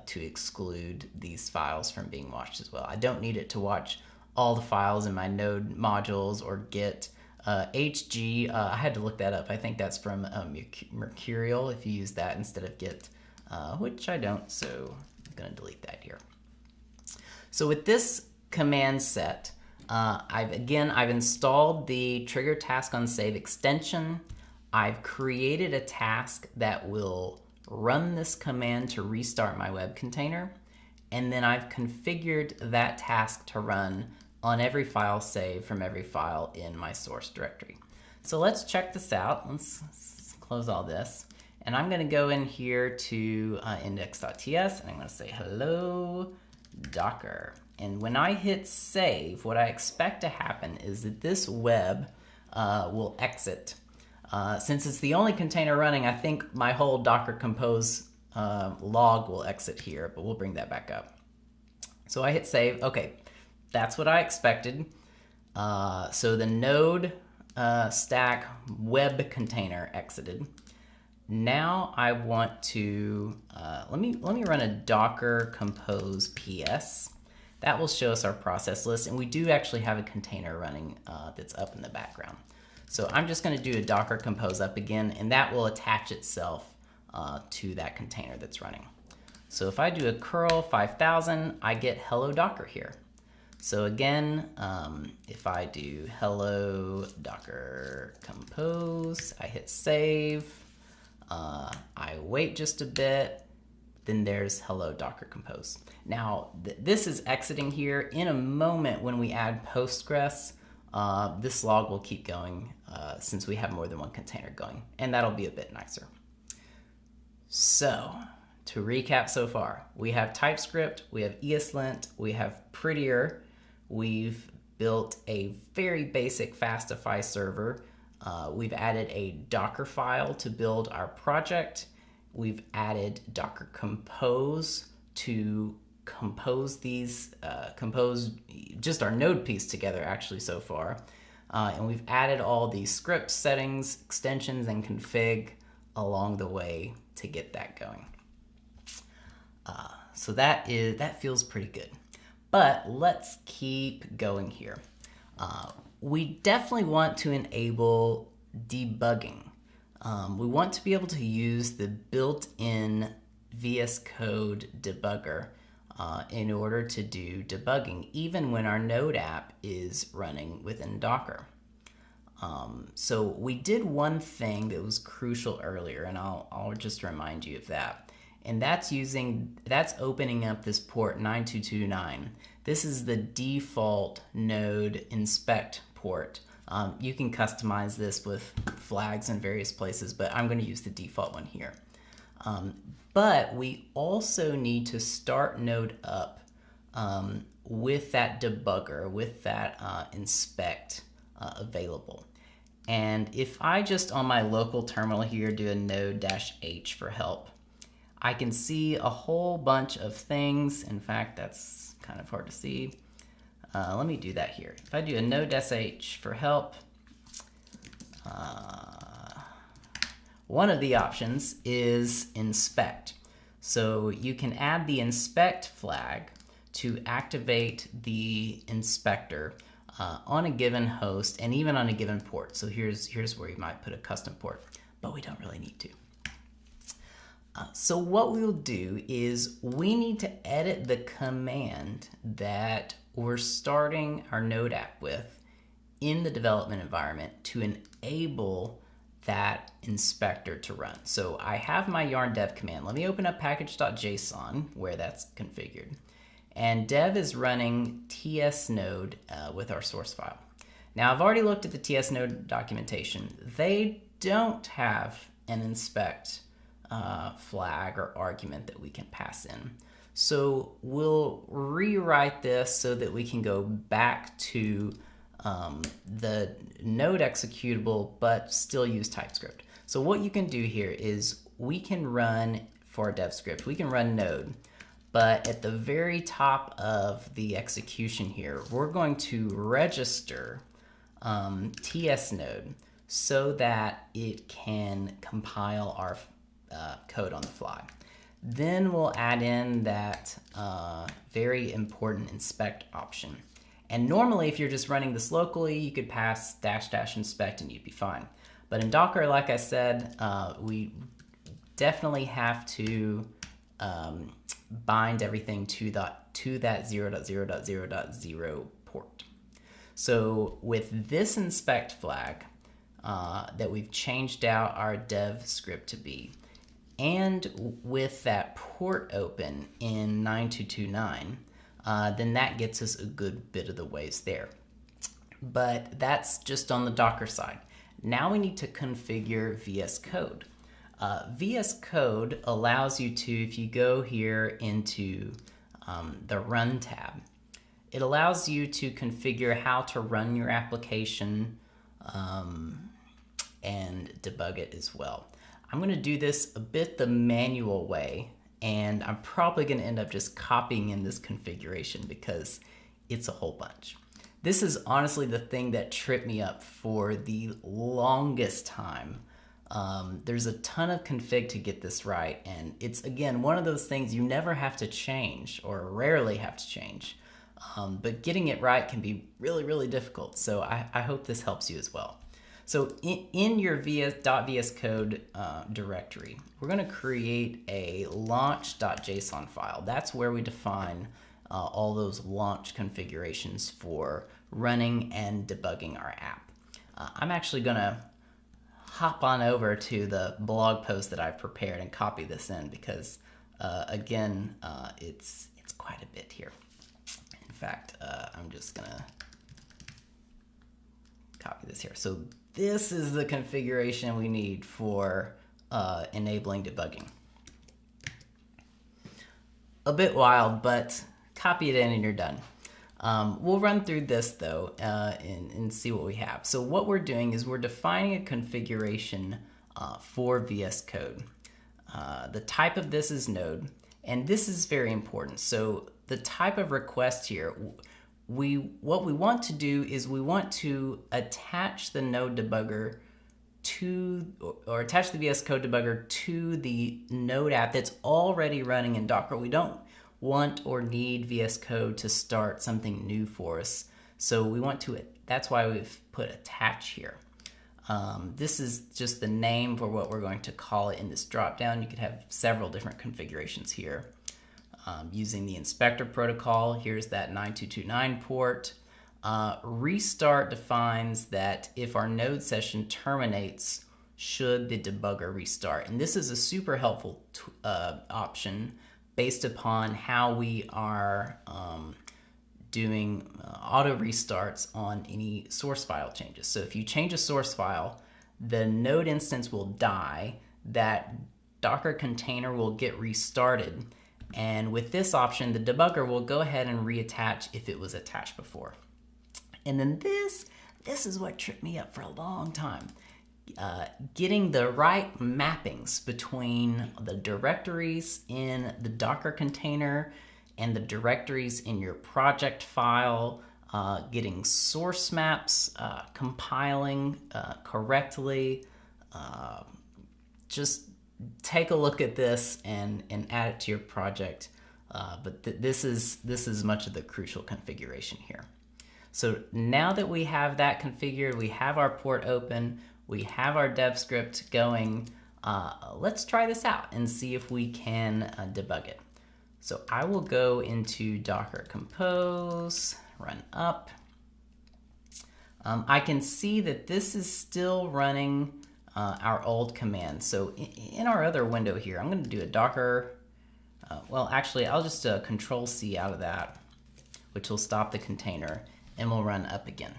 to exclude these files from being watched as well. I don't need it to watch all the files in my node modules or Git. HG, I had to look that up. I think that's from Mercurial if you use that instead of Git, which I don't, so I'm going to delete that here. So with this command set, I've installed the trigger task on save extension. I've created a task that will run this command to restart my web container, and then I've configured that task to run on every file save from every file in my source directory. So let's check this out. Let's close all this. And I'm going to go in here to index.ts, and I'm going to say hello Docker. And when I hit save, what I expect to happen is that this web will exit. Since it's the only container running, I think my whole Docker Compose log will exit here, but we'll bring that back up. So I hit save. Okay, that's what I expected. So the node stack web container exited. Now I want to, let me run a Docker Compose PS. That will show us our process list, and we do actually have a container running that's up in the background. So I'm just going to do a Docker Compose up again, and that will attach itself to that container that's running. So if I do a curl 5000, I get hello Docker here. So again, if I do hello Docker Compose, I hit save, I wait just a bit, then there's hello Docker Compose. Now this is exiting here. In a moment when we add Postgres, this log will keep going since we have more than one container going, and that'll be a bit nicer. So to recap so far, we have Typescript, we have ESLint, we have Prettier, we've built a very basic Fastify server, we've added a Docker file to build our project, we've added Docker Compose to compose these, compose just our node piece together actually so far, and we've added all these scripts, settings, extensions, and config along the way to get that going. So that feels pretty good. But let's keep going here. We definitely want to enable debugging. We want to be able to use the built-in VSCode debugger in order to do debugging, even when our node app is running within Docker. So we did one thing that was crucial earlier, and I'll just remind you of that. And that's opening up this port 9229. This is the default node inspect port. You can customize this with flags in various places, but I'm going to use the default one here. But we also need to start node up with that debugger, with that inspect available. And if I just on my local terminal here do a node-h for help, I can see a whole bunch of things. In fact, that's kind of hard to see. Let me do that here. If I do a node-sh for help, one of the options is inspect. So you can add the inspect flag to activate the inspector on a given host and even on a given port. So here's where you might put a custom port, but we don't really need to. So what we'll do is we need to edit the command that we're starting our Node app with in the development environment to enable that inspector to run. So I have my yarn dev command. Let me open up package.json where that's configured. And dev is running tsnode with our source file. Now I've already looked at the tsnode documentation. They don't have an inspect flag or argument that we can pass in. So we'll rewrite this so that we can go back to the Node executable, but still use Typescript. So what you can do here is we can run, for our dev script, we can run Node, but at the very top of the execution here, we're going to register tsnode so that it can compile our code on the fly. Then we'll add in that very important inspect option. And normally, if you're just running this locally, you could pass -- inspect and you'd be fine. But in Docker, like I said, we definitely have to bind everything to that 0.0.0.0 port. So with this inspect flag that we've changed out our dev script to be, and with that port open in 9229, then that gets us a good bit of the ways there. But that's just on the Docker side. Now we need to configure VSCode. VSCode allows you to, if you go here into the Run tab, it allows you to configure how to run your application and debug it as well. I'm going to do this a bit the manual way, and I'm probably going to end up just copying in this configuration because it's a whole bunch. This is honestly the thing that tripped me up for the longest time. There's a ton of config to get this right, and it's, again, one of those things you never have to change or rarely have to change. But getting it right can be really, really difficult, so I hope this helps you as well. So in your .vscode directory, we're going to create a launch.json file. That's where we define all those launch configurations for running and debugging our app. I'm actually going to hop on over to the blog post that I've prepared and copy this in because, again, it's quite a bit here. In fact, I'm just going to copy this here. So this is the configuration we need for enabling debugging. A bit wild, but copy it in and you're done. We'll run through this though and see what we have. So what we're doing is we're defining a configuration for VSCode. The type of this is Node, and this is very important. So the type of request here, what we want to do is we want to attach the Node debugger to, or attach the VSCode debugger to the Node app that's already running in Docker. We don't want or need VSCode to start something new for us. So we want to, that's why we've put attach here. This is just the name for what we're going to call it in this dropdown. You could have several different configurations here. Using the inspector protocol, here's that 9229 port. Restart defines that if our node session terminates, should the debugger restart. And this is a super helpful option based upon how we are doing auto restarts on any source file changes. So if you change a source file, the node instance will die, that Docker container will get restarted, and with this option, the debugger will go ahead and reattach if it was attached before. And then this is what tripped me up for a long time. Getting the right mappings between the directories in the Docker container and the directories in your project file, getting source maps, compiling correctly. Just take a look at this and add it to your project. But this is much of the crucial configuration here. So now that we have that configured, we have our port open, we have our dev script going, let's try this out and see if we can debug it. So I will go into Docker Compose, run up. I can see that this is still running our old command. So in our other window here, I'm going to do a Docker, well actually I'll just Control C out of that, which will stop the container, and we'll run up again.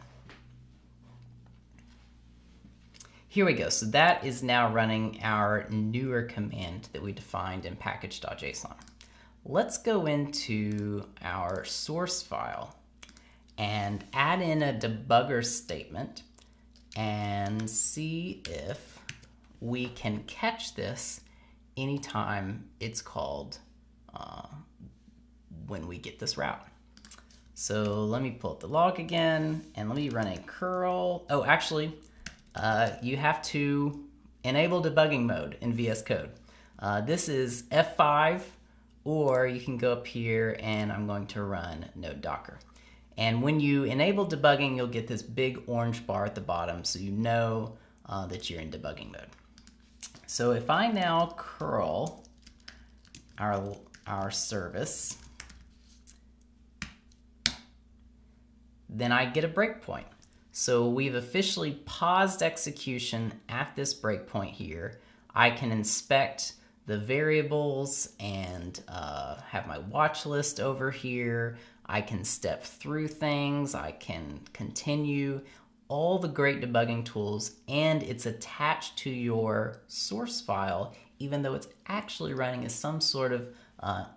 Here we go. So that is now running our newer command that we defined in package.json. Let's go into our source file and add in a debugger statement and see if we can catch this anytime it's called when we get this route. So let me pull up the log again and let me run a curl. Oh, actually, you have to enable debugging mode in VS Code. This is F5, or you can go up here and I'm going to run node docker. And when you enable debugging, you'll get this big orange bar at the bottom, so you know that you're in debugging mode. So if I now curl our service, then I get a breakpoint. So we've officially paused execution at this breakpoint here. I can inspect the variables and have my watch list over here. I can step through things. I can continue all the great debugging tools, and it's attached to your source file, even though it's actually running as some sort of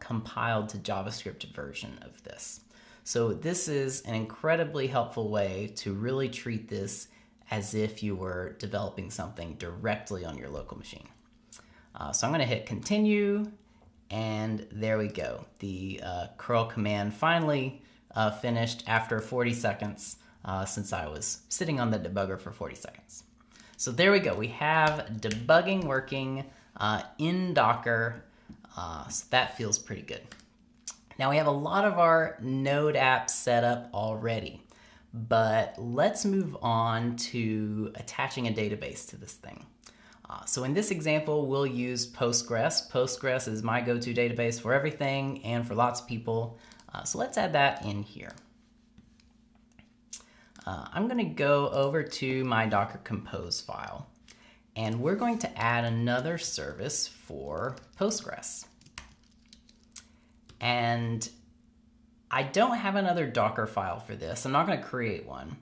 compiled to JavaScript version of this. So this is an incredibly helpful way to really treat this as if you were developing something directly on your local machine. So I'm going to hit continue, and there we go. The curl command finally finished after 40 seconds since I was sitting on the debugger for 40 seconds. So there we go. We have debugging working in Docker, so that feels pretty good. Now we have a lot of our Node apps set up already, but let's move on to attaching a database to this thing. So in this example, we'll use Postgres. Postgres is my go-to database for everything and for lots of people. So let's add that in here. I'm going to go over to my Docker Compose file, and we're going to add another service for Postgres. And I don't have another Docker file for this. I'm not going to create one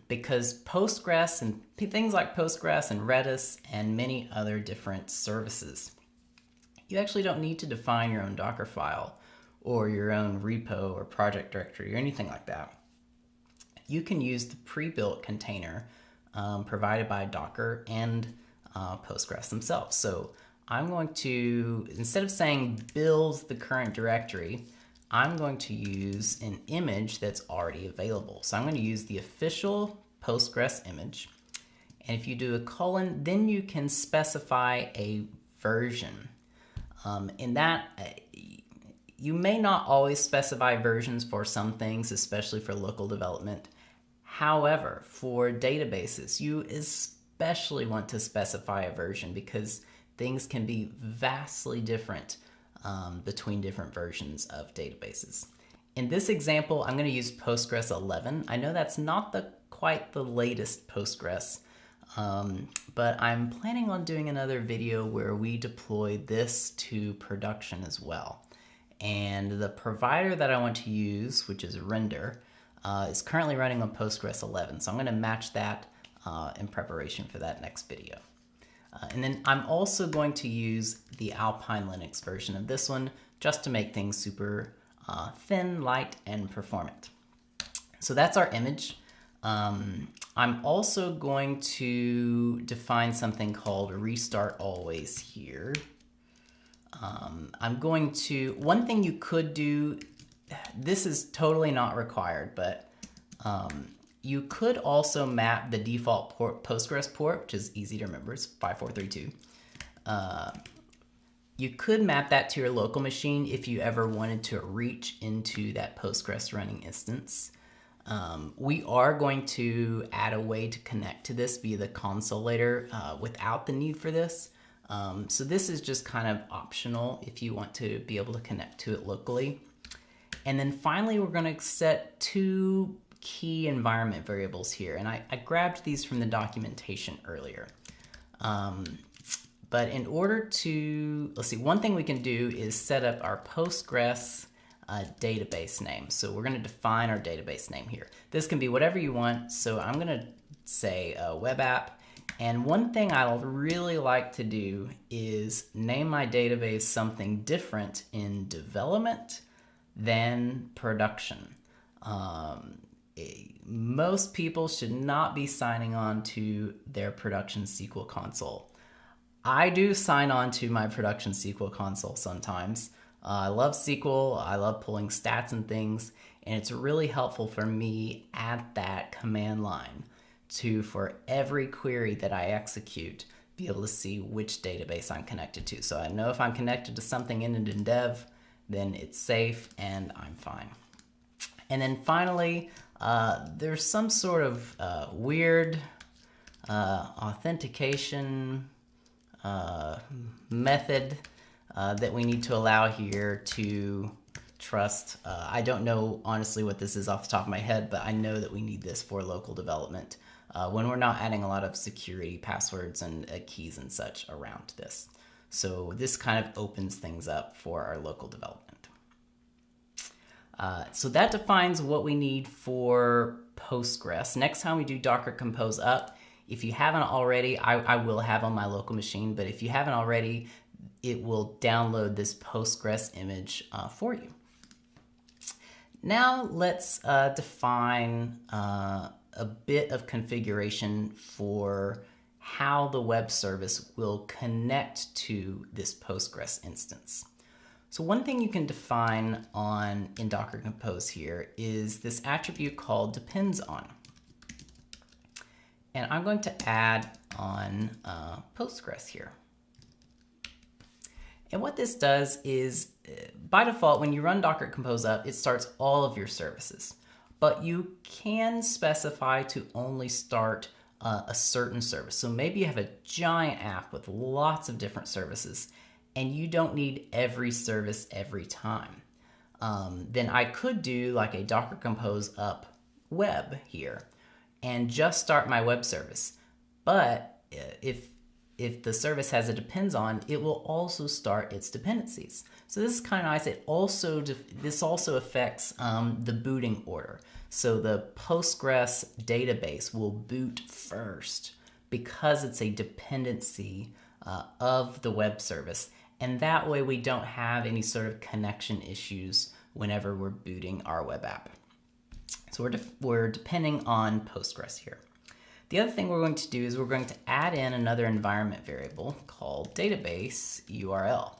because Postgres and things like Postgres and Redis and many other different services, you actually don't need to define your own Docker file or your own repo or project directory or anything like that. You can use the pre-built container provided by Docker and Postgres themselves. So I'm going to, instead of saying build the current directory, I'm going to use an image that's already available. So I'm going to use the official Postgres image. And if you do a colon, then you can specify a version. In that, you may not always specify versions for some things, especially for local development. However, for databases, you especially want to specify a version because things can be vastly different between different versions of databases. In this example, I'm going to use Postgres 11. I know that's not quite the latest Postgres, but I'm planning on doing another video where we deploy this to production as well. And the provider that I want to use, which is Render, is currently running on Postgres 11. So I'm going to match that in preparation for that next video. And then I'm also going to use the Alpine Linux version of this one just to make things super thin, light, and performant. So that's our image. I'm also going to define something called restart always here. I'm going to, one thing you could do, this is totally not required, but you could also map the default Postgres port, which is easy to remember, it's 5432. You could map that to your local machine if you ever wanted to reach into that Postgres running instance. We are going to add a way to connect to this via the console later without the need for this. So this is just kind of optional if you want to be able to connect to it locally. And then finally, we're going to set two key environment variables here. And I grabbed these from the documentation earlier. But in order to, let's see, one thing we can do is set up our Postgres database name. So we're going to define our database name here. This can be whatever you want. So I'm going to say web app. And one thing I really like to do is name my database something different in development than production. Most people should not be signing on to their production SQL console. I do sign on to my production SQL console sometimes. I love SQL, I love pulling stats and things, and it's really helpful for me at that command line to, for every query that I execute, be able to see which database I'm connected to. So I know if I'm connected to something in dev, then it's safe and I'm fine. And then finally, there's some sort of weird authentication method that we need to allow here to trust. I don't know honestly what this is off the top of my head, but I know that we need this for local development when we're not adding a lot of security passwords and keys and such around this. So this kind of opens things up for our local development. So that defines what we need for Postgres. Next time we do Docker Compose up, if you haven't already, I will have on my local machine, but if you haven't already, it will download this Postgres image for you. Now let's define a bit of configuration for how the web service will connect to this Postgres instance. So one thing you can define in Docker Compose here is this attribute called depends on. And I'm going to add on Postgres here. And what this does is, by default, when you run Docker Compose up, it starts all of your services. But you can specify to only start a certain service. So maybe you have a giant app with lots of different services, and you don't need every service every time. Then I could do like a Docker Compose up web here and just start my web service. But if the service has a depends on, it will also start its dependencies. So this is kind of nice. This also affects the booting order. So the Postgres database will boot first because it's a dependency of the web service. And that way we don't have any sort of connection issues whenever we're booting our web app. So we're depending on Postgres here. The other thing we're going to do is we're going to add in another environment variable called database URL.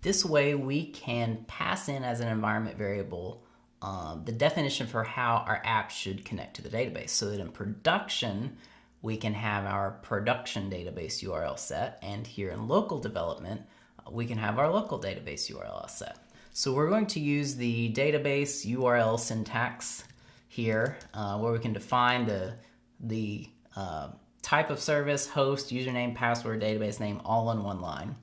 This way we can pass in as an environment variable the definition for how our app should connect to the database, so that in production we can have our production database URL set, and here in local development we can have our local database URL set. So we're going to use the database URL syntax here where we can define the type of service, host, username, password, database name, all in one line.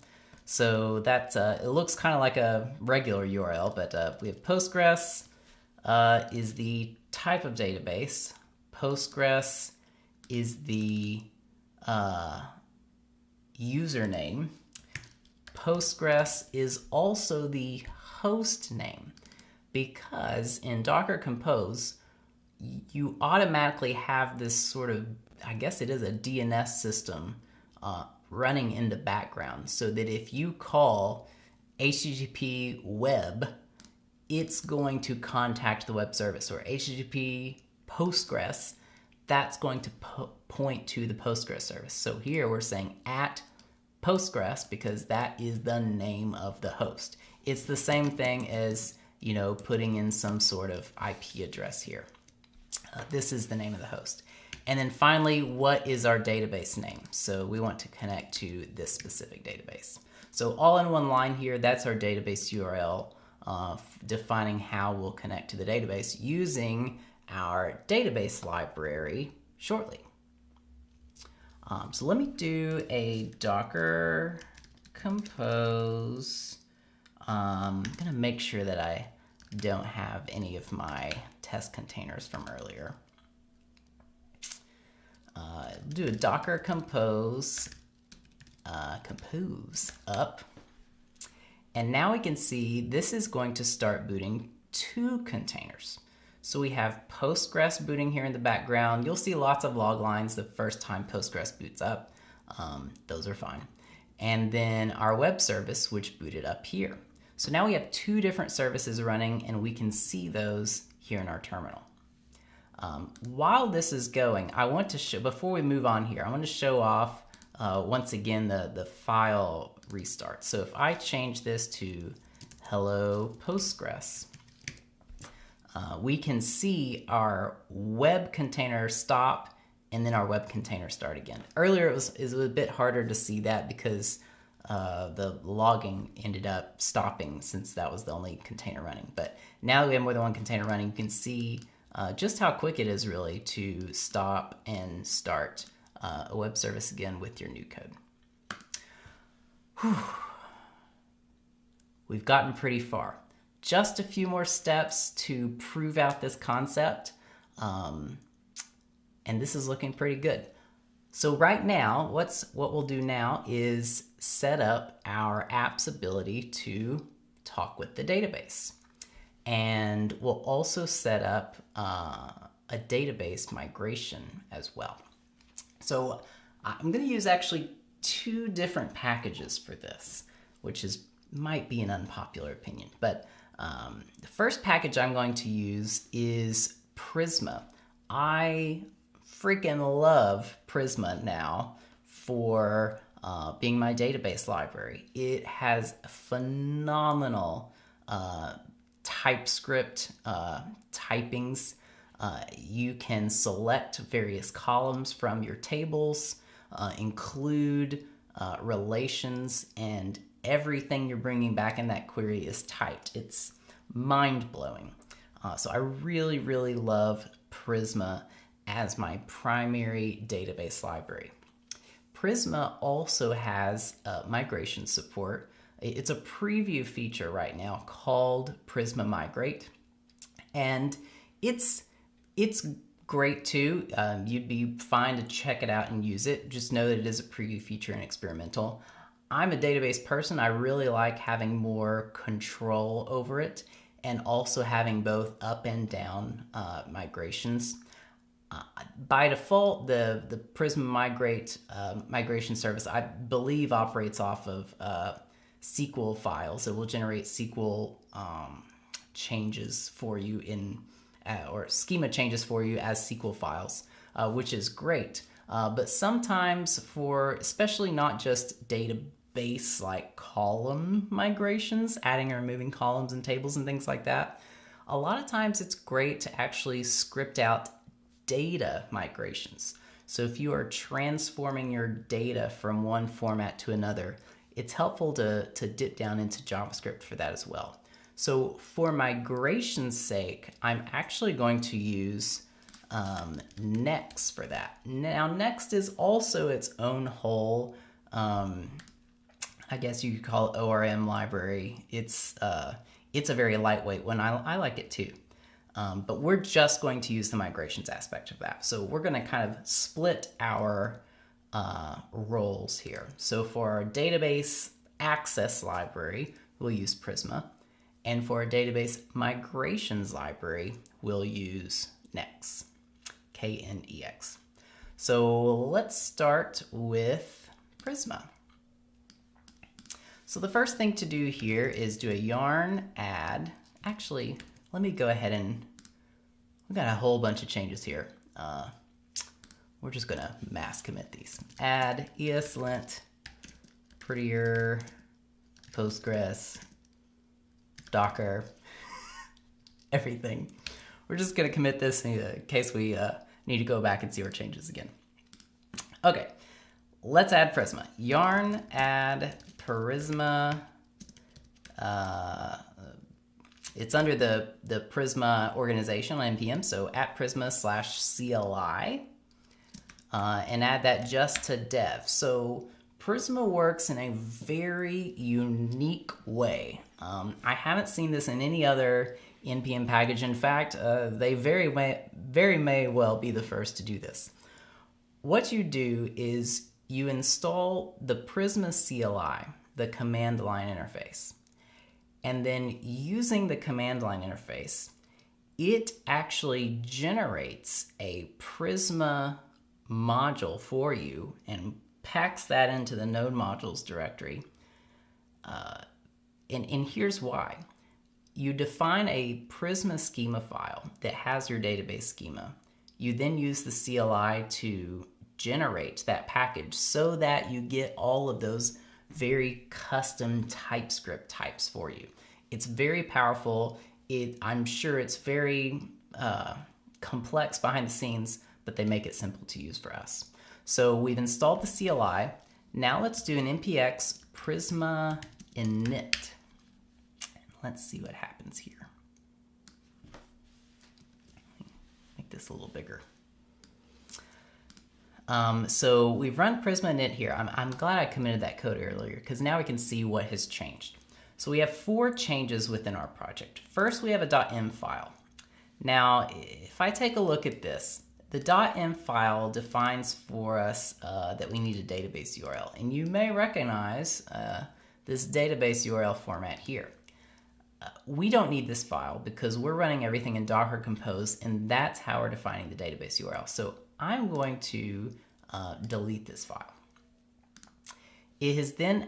So that it looks kind of like a regular URL, but we have Postgres is the type of database. Postgres is the username. Postgres is also the host name, because in Docker Compose you automatically have this sort of, I guess it is a DNS system running in the background, so that if you call HTTP web, it's going to contact the web service, or HTTP Postgres, that's going to point to the Postgres service. So here we're saying at Postgres because that is the name of the host. It's the same thing as, putting in some sort of IP address here. This is the name of the host. And then finally, what is our database name? So we want to connect to this specific database. So all in one line here, that's our database URL, defining how we'll connect to the database using our database library shortly. So let me do a Docker compose. I'm gonna make sure that I don't have any of my test containers from earlier. Do a Docker compose up. And now we can see this is going to start booting 2 containers. So we have Postgres booting here in the background. You'll see lots of log lines the first time Postgres boots up. Those are fine. And then our web service, which booted up here. So now we have 2 different services running, and we can see those here in our terminal. While this is going, I want to show, before we move on here, I want to show off once again the file restart. So if I change this to hello Postgres, we can see our web container stop and then our web container start again. Earlier it was a bit harder to see that because the logging ended up stopping since that was the only container running. But now that we have more than one container running, you can see just how quick it is really to stop and start a web service again with your new code. Whew. We've gotten pretty far. Just a few more steps to prove out this concept, and this is looking pretty good. So right now, what we'll do now is set up our app's ability to talk with the database. And we'll also set up a database migration as well. So I'm going to use actually 2 different packages for this, which might be an unpopular opinion. But the first package I'm going to use is Prisma. I freaking love Prisma now for being my database library. It has phenomenal Typescript typings. You can select various columns from your tables, include relations, and everything you're bringing back in that query is typed. It's mind-blowing. So I really, really love Prisma as my primary database library. Prisma also has migration support. It's a preview feature right now called Prisma Migrate, and it's great too. You'd be fine to check it out and use it. Just know that it is a preview feature and experimental. I'm a database person. I really like having more control over it and also having both up and down migrations. By default, the Prisma Migrate migration service, I believe, operates off of SQL files. It will generate SQL changes for you or schema changes for you as SQL files, which is great. But sometimes especially not just database like column migrations, adding or removing columns and tables and things like that, a lot of times it's great to actually script out data migrations. So if you are transforming your data from one format to another, it's helpful to dip down into JavaScript for that as well. So for migration's sake, I'm actually going to use Knex for that. Now, Knex is also its own whole, I guess you could call it ORM library. It's a very lightweight one. I like it too. But we're just going to use the migrations aspect of that. So we're going to kind of split our roles here. So for our database access library, we'll use Prisma. And for our database migrations library, we'll use Knex, K-N-E-X. So let's start with Prisma. So the first thing to do here is do a yarn add. Actually, let me go ahead and, we've got a whole bunch of changes here. We're just gonna mass commit these. Add ESLint, Prettier, Postgres, Docker, everything. We're just gonna commit this in case we need to go back and see our changes again. Okay, let's add Prisma. Yarn add Prisma It's under the Prisma organization on NPM, so at Prisma/CLI, and add that just to dev. So Prisma works in a very unique way. I haven't seen this in any other NPM package. In fact, they very may well be the first to do this. What you do is you install the Prisma CLI, the command line interface. And then using the command line interface, it actually generates a Prisma module for you and packs that into the node modules directory. And here's why. You define a Prisma schema file that has your database schema. You then use the CLI to generate that package so that you get all of those very custom TypeScript types for you. It's very powerful. I'm sure it's very complex behind the scenes, but they make it simple to use for us. So we've installed the CLI. Now let's do an npx prisma init. Let's see what happens here. Make this a little bigger. So we've run Prisma init here. I'm glad I committed that code earlier because now we can see what has changed. So we have 4 changes within our project. First, we have a .m file. Now, if I take a look at this, the .m file defines for us that we need a database URL. And you may recognize this database URL format here. We don't need this file because we're running everything in Docker Compose, and that's how we're defining the database URL. So I'm going to delete this file. It has then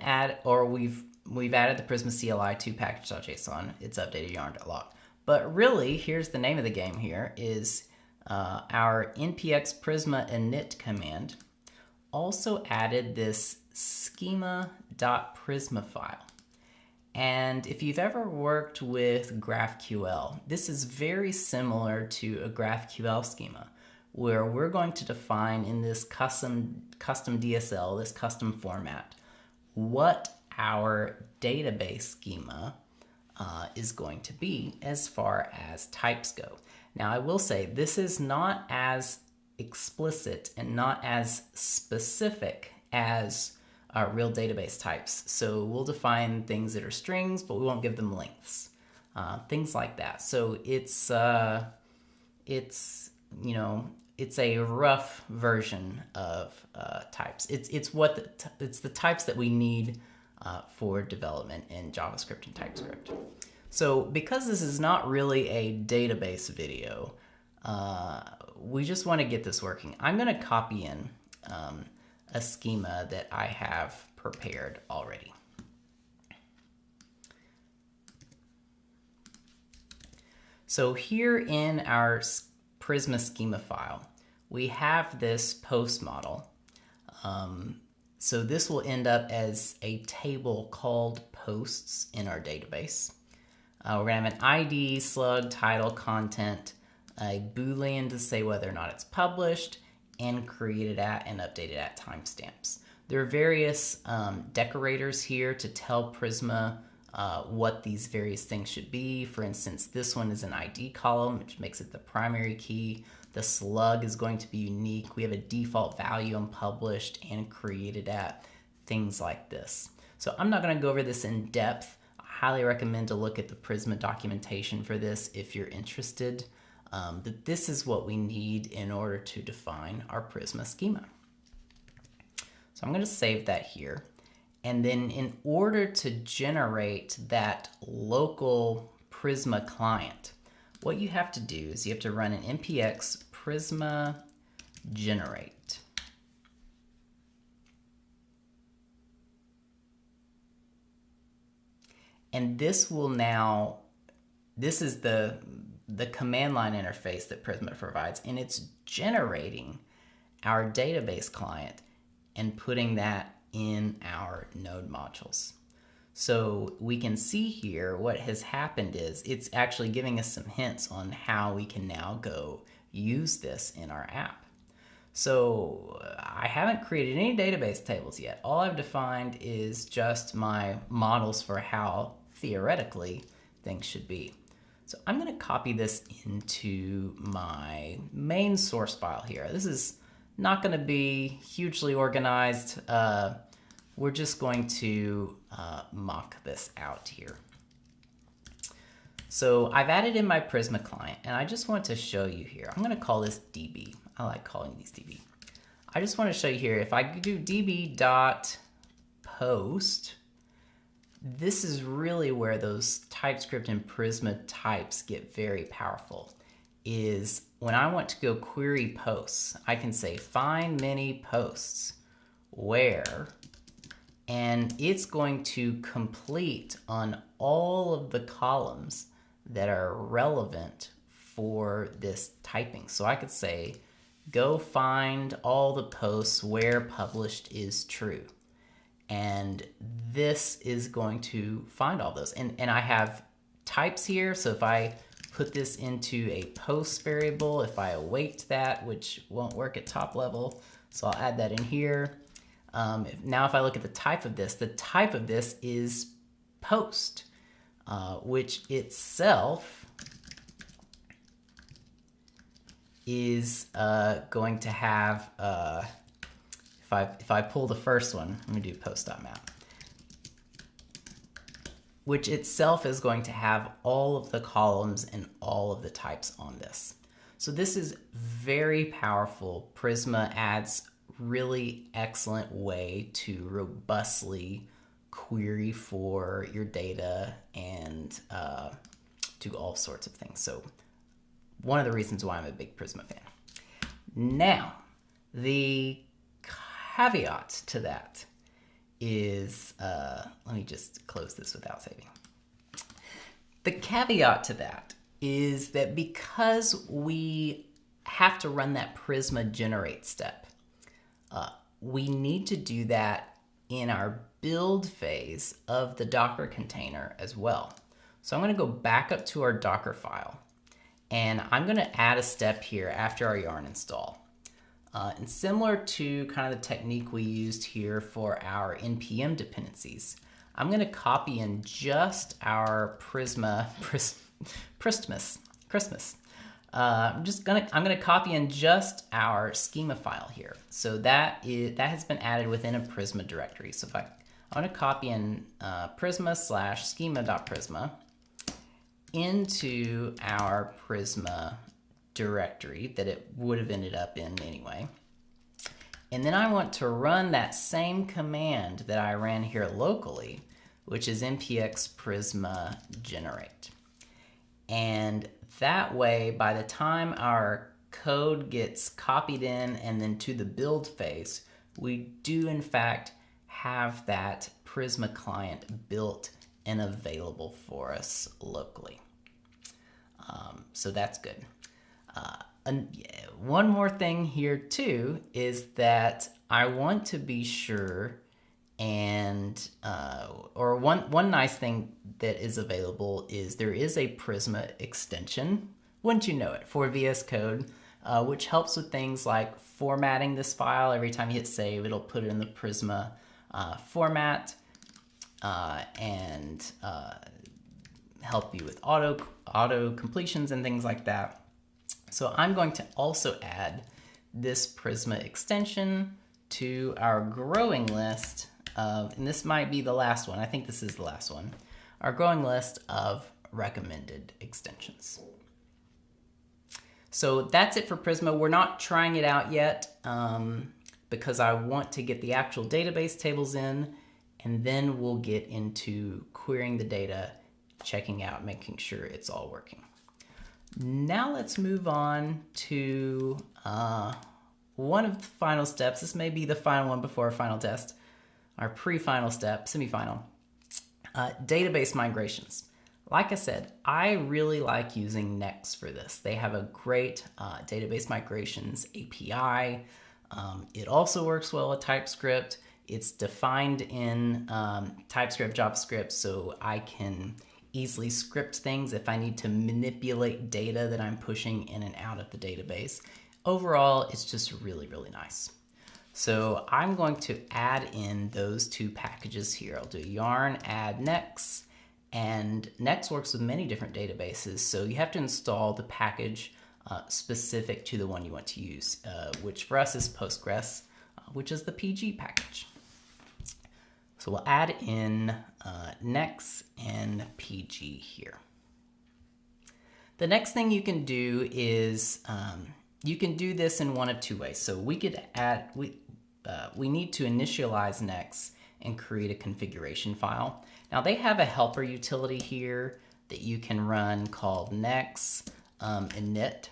we've added the Prisma CLI to package.json. It's updated yarn.log. But really, here's the name of the game here, is our npx prisma init command also added this schema.prisma file. And if you've ever worked with GraphQL, this is very similar to a GraphQL schema, where we're going to define in this custom DSL, this custom format, what our database schema is going to be as far as types go. Now, I will say this is not as explicit and not as specific as real database types. So we'll define things that are strings, but we won't give them lengths, things like that. So it's a rough version of types. It's the types that we need for development in JavaScript and TypeScript. So because this is not really a database video, we just want to get this working. I'm going to copy in a schema that I have prepared already. So here in our Prisma schema file, we have this post model. So this will end up as a table called posts in our database. We're going to have an ID, slug, title, content, a Boolean to say whether or not it's published, and created at and updated at timestamps. There are various decorators here to tell Prisma what these various things should be. For instance, this one is an ID column, which makes it the primary key. The slug is going to be unique. We have a default value on published and created at, things like this. So I'm not going to go over this in depth. I highly recommend to look at the Prisma documentation for this if you're interested. But this is what we need in order to define our Prisma schema. So I'm going to save that here. And then in order to generate that local Prisma client, what you have to do is you have to run an npx prisma generate. And this will now, this is the command line interface that Prisma provides, and it's generating our database client and putting that in our node modules. So we can see here what has happened is it's actually giving us some hints on how we can now go use this in our app. So I haven't created any database tables yet. All I've defined is just my models for how theoretically things should be. So I'm going to copy this into my main source file here. This is not going to be hugely organized. We're just going to mock this out here. So I've added in my Prisma client, and I just want to show you here. I'm going to call this DB. I like calling these DB. I just want to show you here, if I do db.post, this is really where those TypeScript and Prisma types get very powerful, is when I want to go query posts, I can say find many posts where, and it's going to complete on all of the columns that are relevant for this typing. So I could say, go find all the posts where published is true. And this is going to find all those. And I have types here, so if I put this into a post variable, if I await that, which won't work at top level, so I'll add that in here. Now if I look at the type of this is post, which itself is going to have, if I pull the first one, let me do post.map, which itself is going to have all of the columns and all of the types on this. So this is very powerful. Prisma adds really excellent way to robustly query for your data and do all sorts of things. So one of the reasons why I'm a big Prisma fan. Now, the caveat to that is, let me just close this without saving. The caveat to that is that because we have to run that Prisma generate step, we need to do that in our build phase of the Docker container as well. So I'm going to go back up to our Docker file, and I'm going to add a step here after our yarn install. And similar to kind of the technique we used here for our npm dependencies, I'm going to copy in just our Christmas. I'm going to copy in just our schema file here. So that has been added within a Prisma directory. So if I want to copy in Prisma/schema.prisma into our Prisma directory that it would have ended up in anyway. And then I want to run that same command that I ran here locally, which is npx prisma generate. And that way, by the time our code gets copied in and then to the build phase, we do in fact have that Prisma client built and available for us locally. So that's good. And one more thing here too is that I want to be sure, and or one nice thing that is available is there is a Prisma extension, wouldn't you know it, for VS Code, which helps with things like formatting this file. Every time you hit save, it'll put it in the Prisma format and help you with auto completions and things like that. So I'm going to also add this Prisma extension to our growing list of, and this might be the last one, I think this is the last one, our growing list of recommended extensions. So that's it for Prisma. We're not trying it out yet because I want to get the actual database tables in, and then we'll get into querying the data, checking out, making sure it's all working. Now let's move on to one of the final steps. This may be the final one before our final test, our pre-final step, semi-final, database migrations. Like I said, I really like using Knex for this. They have a great database migrations API. It also works well with TypeScript. It's defined in TypeScript, JavaScript, so I can easily script things if I need to manipulate data that I'm pushing in and out of the database. Overall, it's just really, really nice. So I'm going to add in those two packages here. I'll do yarn add Knex, And Knex works with many different databases, so you have to install the package specific to the one you want to use, which for us is Postgres, which is the PG package. So we'll add in Knex and PG here. The next thing you can do is you can do this in one of two ways. So we could add, we need to initialize Knex and create a configuration file. Now they have a helper utility here that you can run called Knex init.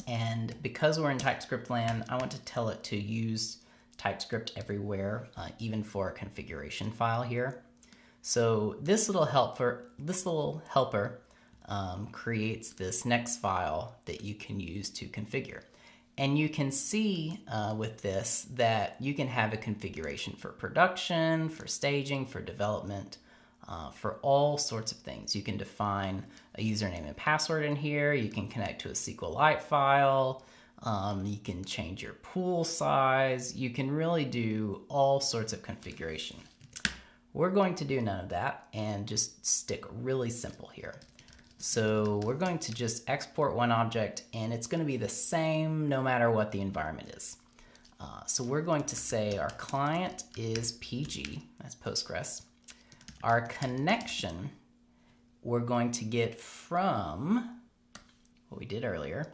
And because we're in TypeScript land, I want to tell it to use TypeScript everywhere, even for a configuration file here. So this little helper creates this Knex file that you can use to configure. And you can see with this that you can have a configuration for production, for staging, for development, for all sorts of things. You can define a username and password in here. You can connect to a SQLite file. You can change your pool size. You can really do all sorts of configuration. We're going to do none of that and just stick really simple here. So we're going to just export one object, and it's going to be the same no matter what the environment is. So we're going to say our client is PG, that's Postgres. Our connection we're going to get from what we did earlier.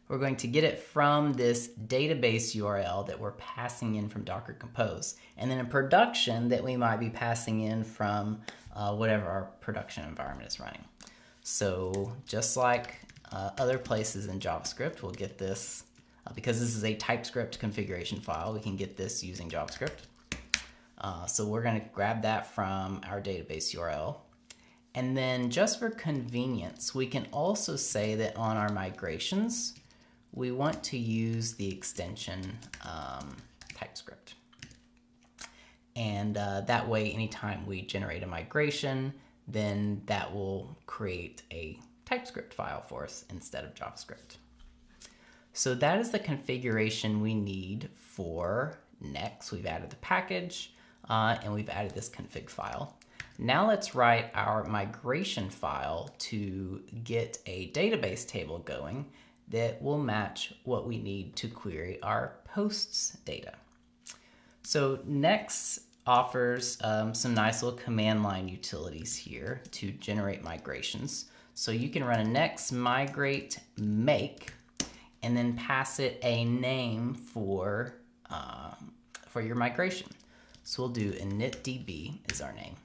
We're going to get it from this database URL that we're passing in from Docker Compose. And then in production that we might be passing in from whatever our production environment is running. So just like other places in JavaScript, we'll get this, because this is a TypeScript configuration file, we can get this using JavaScript. So we're going to grab that from our database URL. And then just for convenience, we can also say that on our migrations, we want to use the extension Typescript. And that way, anytime we generate a migration, then that will create a TypeScript file for us instead of JavaScript. So that is the configuration we need for Knex. We've added the package and we've added this config file. Now let's write our migration file to get a database table going that will match what we need to query our posts data. So Knex offers some nice little command line utilities here to generate migrations. So you can run a Knex migrate make and then pass it a name for your migration. So we'll do initdb is our name.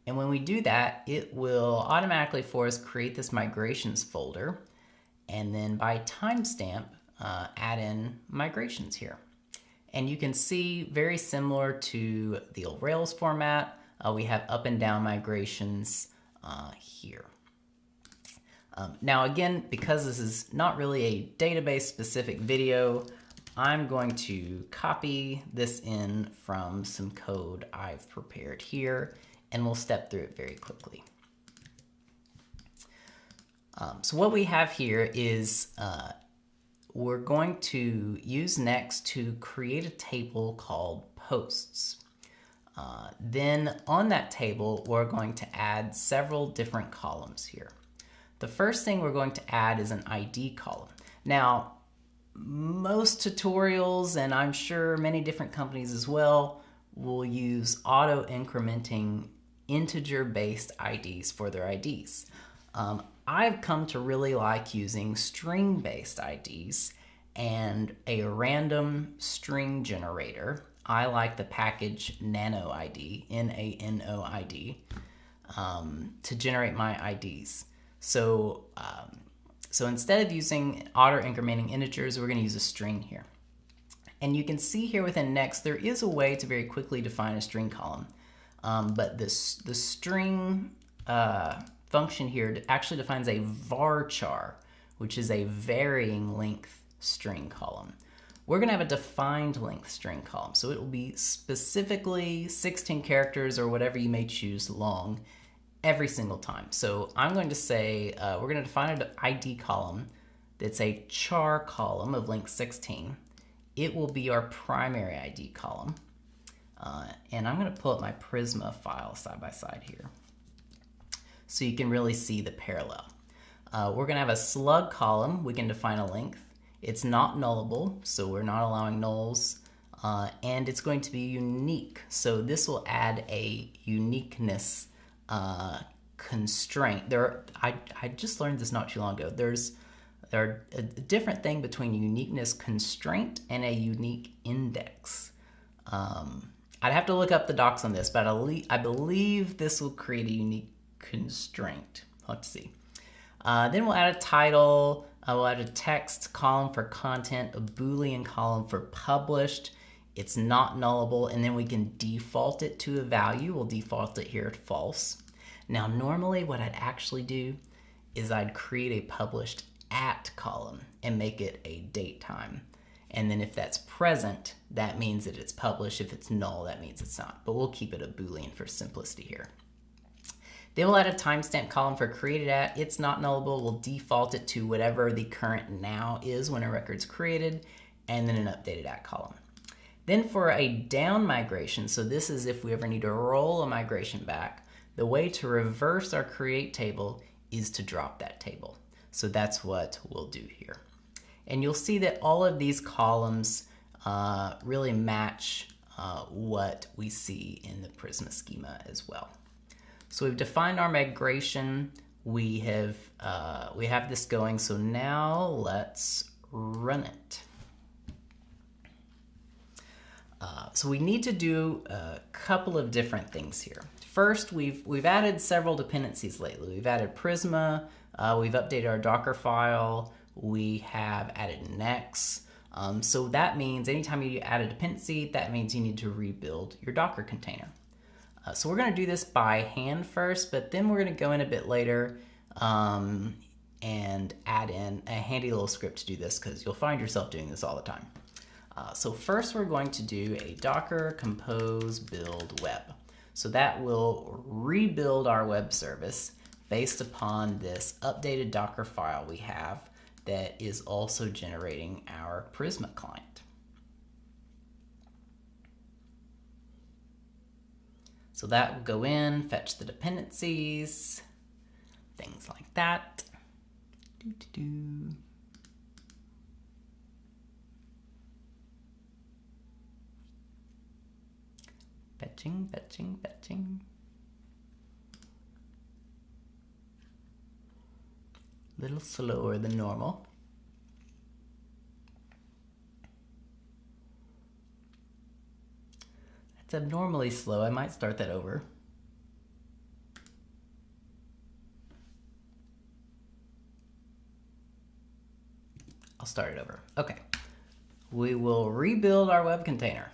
And when we do that, it will automatically for us create this migrations folder, and then by timestamp add in migrations here. And you can see, very similar to the old Rails format, we have up and down migrations here. Now again, because this is not really a database specific video, I'm going to copy this in from some code I've prepared here, and we'll step through it very quickly. So what we have here is we're going to use Knex to create a table called posts. Then on that table, we're going to add several different columns here. The first thing we're going to add is an ID column. Now, most tutorials, and I'm sure many different companies as well, will use auto-incrementing integer-based IDs for their IDs. I've come to really like using string-based IDs and a random string generator. I like the package nanoid, N-A-N-O-I-D, to generate my IDs. So, so instead of using auto-incrementing integers, we're going to use a string here. And you can see here within Knex, there is a way to very quickly define a string column. But the string function here actually defines a varchar, which is a varying length string column. We're going to have a defined length string column, so it will be specifically 16 characters or whatever you may choose long every single time. So I'm going to say we're going to define an ID column that's a char column of length 16. It will be our primary ID column. And I'm going to pull up my Prisma file side by side here so you can really see the parallel. We're going to have a slug column. We can define a length. It's not nullable, so we're not allowing nulls. And it's going to be unique. So this will add a uniqueness constraint. I just learned this not too long ago. There are a different thing between uniqueness constraint and a unique index. I'd have to look up the docs on this, but I believe this will create a unique constraint. Let's see. Then we'll add a title. We'll add a text column for content, a Boolean column for published. It's not nullable, and then we can default it to a value. We'll default it here at false. Now, normally what I'd actually do is I'd create a published at column and make it a date time. And then if that's present, that means that it's published. If it's null, that means it's not. But we'll keep it a Boolean for simplicity here. Then we'll add a timestamp column for created at. It's not nullable. We'll default it to whatever the current now is when a record's created, and then an updated at column. Then for a down migration, so this is if we ever need to roll a migration back, the way to reverse our create table is to drop that table. So that's what we'll do here. And you'll see that all of these columns really match what we see in the Prisma schema as well. So we've defined our migration. We have this going. So now let's run it. So we need to do a couple of different things here. First, we've added several dependencies lately. We've added Prisma, we've updated our Docker file, we have added Knex. So that means anytime you add a dependency, that means you need to rebuild your Docker container. So we're going to do this by hand first, but then we're going to go in a bit later and add in a handy little script to do this, because you'll find yourself doing this all the time. So first we're going to do a docker compose build web. So that will rebuild our web service based upon this updated Docker file we have that is also generating our Prisma client. So that will go in, fetch the dependencies, things like that. Fetching, fetching, fetching. A little slower than normal. That's abnormally slow. I might start that over. I'll start it over. Okay. We will rebuild our web container.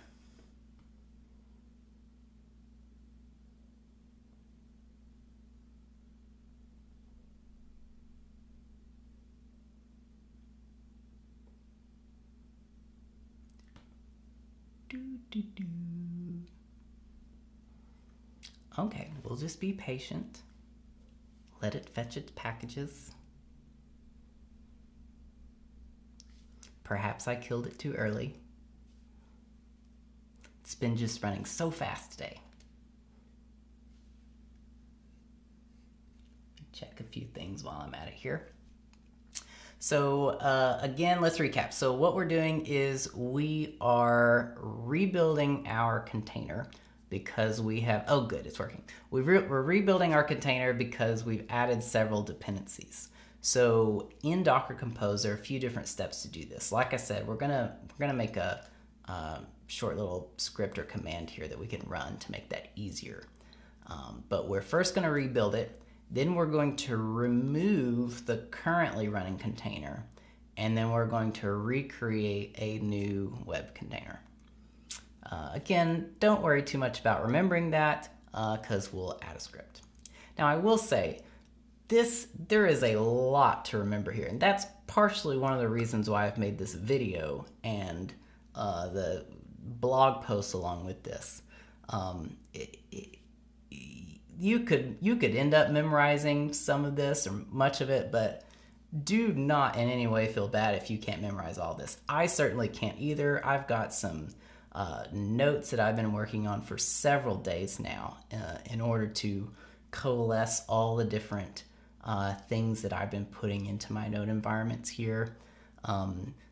Okay, we'll just be patient. Let it fetch its packages. Perhaps I killed it too early. It's been just running so fast today. Check a few things while I'm at it here. So again, let's recap. So what we're doing is we are rebuilding our container because we have, oh good, it's working. We're rebuilding our container because we've added several dependencies. So in Docker Compose, there are a few different steps to do this. Like I said, we're gonna make a short little script or command here that we can run to make that easier. But we're first gonna rebuild it. Then we're going to remove the currently running container, and then we're going to recreate a new web container. Again, don't worry too much about remembering that because we'll add a script. Now I will say, there is a lot to remember here, and that's partially one of the reasons why I've made this video and the blog post along with this. You could end up memorizing some of this or much of it, but do not in any way feel bad if you can't memorize all this. I certainly can't either. I've got some notes that I've been working on for several days now in order to coalesce all the different things that I've been putting into my node environments here.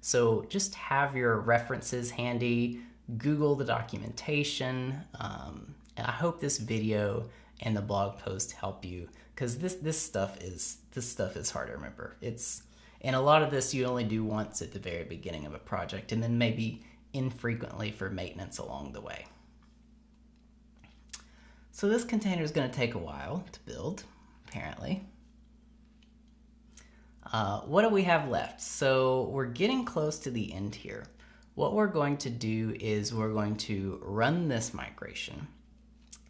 So just have your references handy, Google the documentation, and I hope this video and the blog post help you, because this stuff is hard to remember. And a lot of this you only do once at the very beginning of a project, and then maybe infrequently for maintenance along the way. So this container is going to take a while to build, apparently. What do we have left? So we're getting close to the end here. What we're going to do is we're going to run this migration.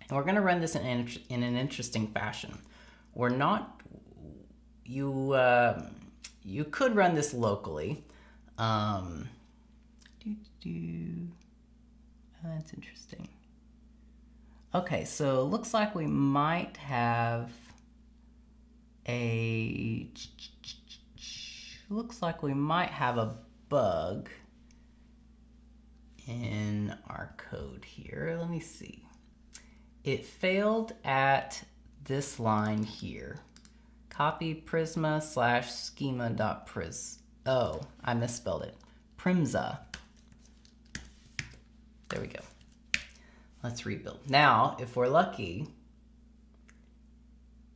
And we're going to run this in an interesting fashion. We're not, you could run this locally. That's interesting. Okay, so it looks like we might have a bug in our code here. Let me see. It failed at this line here. Copy Prisma / schema.pris. Oh, I misspelled it. Primsa. There we go. Let's rebuild. Now, if we're lucky,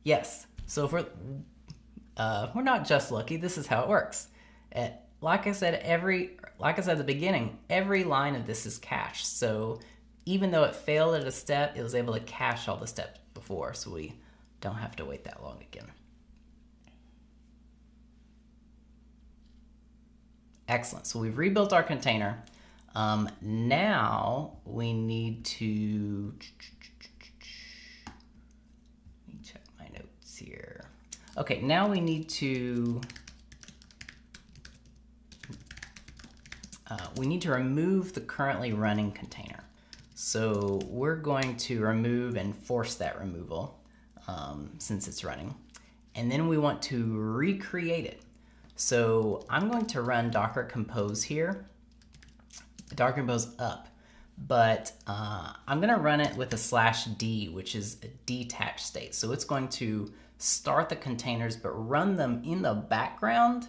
yes. So if we're not just lucky, this is how it works. Like I said at the beginning, every line of this is cached. So even though it failed at a step, it was able to cache all the steps before, so we don't have to wait that long again. Excellent. So we've rebuilt our container. Now we need to let me check my notes here. Okay, now we need to remove the currently running container. So we're going to remove and force that removal since it's running. And then we want to recreate it. So I'm going to run Docker Compose here, Docker Compose up, but I'm going to run it with a /d, which is a detached state. So it's going to start the containers but run them in the background.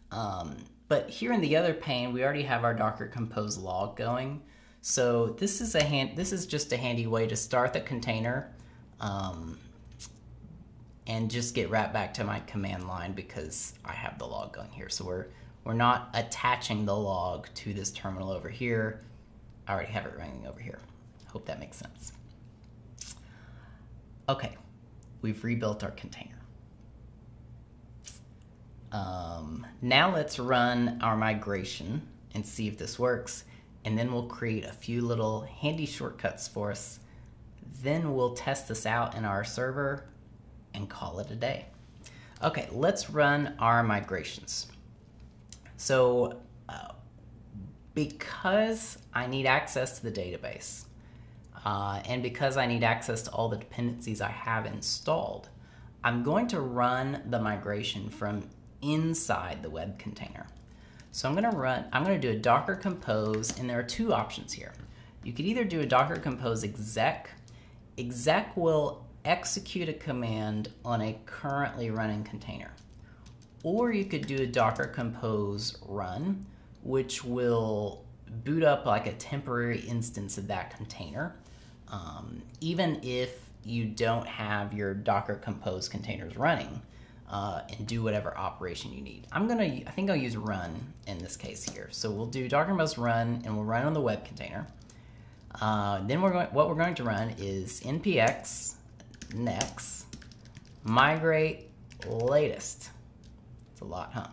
But here in the other pane, we already have our Docker Compose log going. So this is just a handy way to start the container and just get right back to my command line because I have the log going here. So we're not attaching the log to this terminal over here. I already have it running over here. Hope that makes sense. Okay, we've rebuilt our container. Now let's run our migration and see if this works, and then we'll create a few little handy shortcuts for us. Then we'll test this out in our server and call it a day. Okay, let's run our migrations. So because I need access to the database and because I need access to all the dependencies I have installed, I'm going to run the migration from inside the web container. So I'm going to do a Docker Compose, and there are two options here. You could either do a Docker Compose exec. Exec will execute a command on a currently running container. Or you could do a Docker Compose run, which will boot up like a temporary instance of that container, even if you don't have your Docker Compose containers running, and do whatever operation you need. I think I'll use run in this case here. So we'll do Docker Compose run, and we'll run on the web container. Then what we're going to run is npx Knex migrate latest. It's a lot, huh?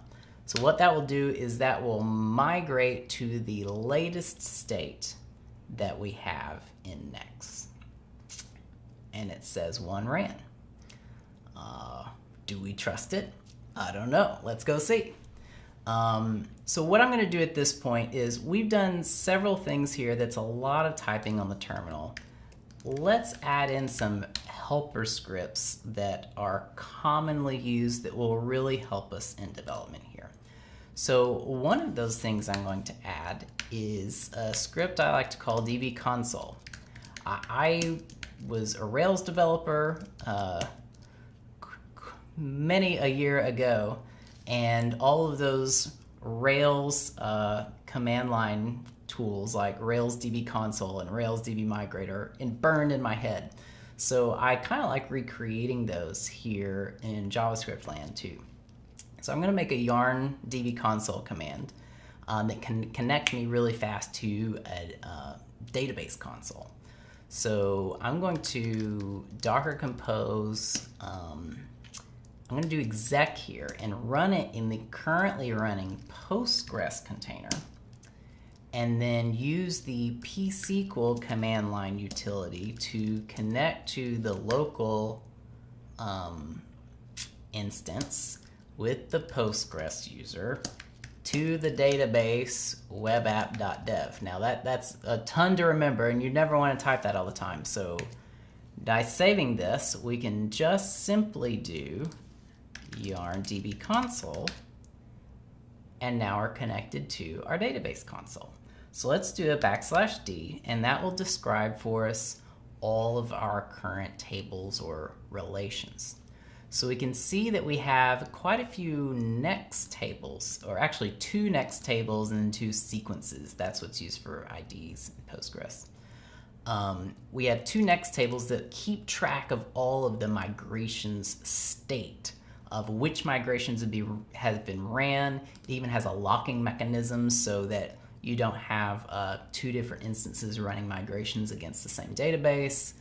So what that will do is that will migrate to the latest state that we have in Knex. And it says one ran. Do we trust it? I don't know. Let's go see. So what I'm going to do at this point is we've done several things here that's a lot of typing on the terminal. Let's add in some helper scripts that are commonly used that will really help us in development here. So one of those things I'm going to add is a script I like to call DB console. I was a Rails developer many a year ago, and all of those Rails command line tools like Rails DB console and Rails DB migrate are burned in my head. So I kind of like recreating those here in JavaScript land too. So I'm going to make a yarn DB console command that can connect me really fast to a database console. So I'm going to Docker compose, I'm going to do exec here and run it in the currently running Postgres container, and then use the psql command line utility to connect to the local instance with the Postgres user to the database webapp.dev. Now that's a ton to remember, and you never want to type that all the time. So by saving this, we can just simply do yarn db console, and now we're connected to our database console. So let's do a \d, and that will describe for us all of our current tables or relations. So we can see that we have quite a few Knex tables, or actually 2 Knex tables and 2 sequences. That's what's used for IDs in Postgres. We have 2 Knex tables that keep track of all of the migrations state, of which migrations have been ran. It even has a locking mechanism so that you don't have 2 different instances running migrations against the same database,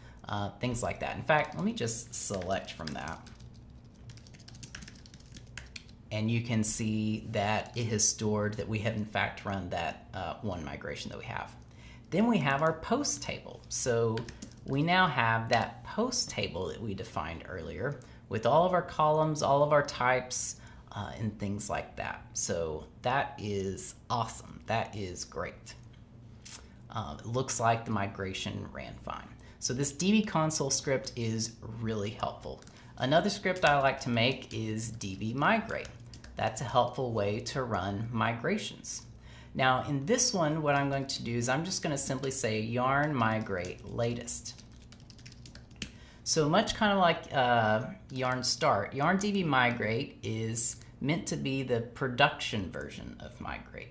things like that. In fact, let me just select from that. And you can see that it has stored that we have in fact run that one migration that we have. Then we have our post table. So we now have that post table that we defined earlier with all of our columns, all of our types, and things like that. So that is awesome. That is great. It looks like the migration ran fine. So this DB console script is really helpful. Another script I like to make is db migrate. That's a helpful way to run migrations. Now in this one, what I'm going to do is I'm just going to simply say yarn migrate latest. So much kind of like yarn start, yarn db migrate is meant to be the production version of migrate.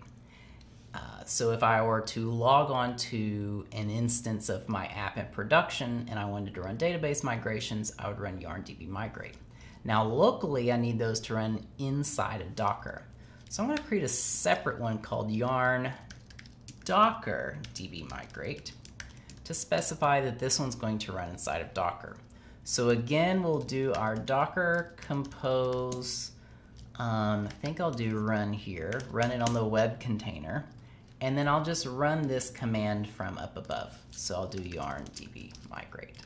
So if I were to log on to an instance of my app in production and I wanted to run database migrations, I would run yarn db migrate. Now locally, I need those to run inside of Docker. So I'm going to create a separate one called yarn docker db migrate to specify that this one's going to run inside of Docker. So again, we'll do our Docker compose, I think I'll do run here, run it on the web container, and then I'll just run this command from up above. So I'll do yarn db migrate.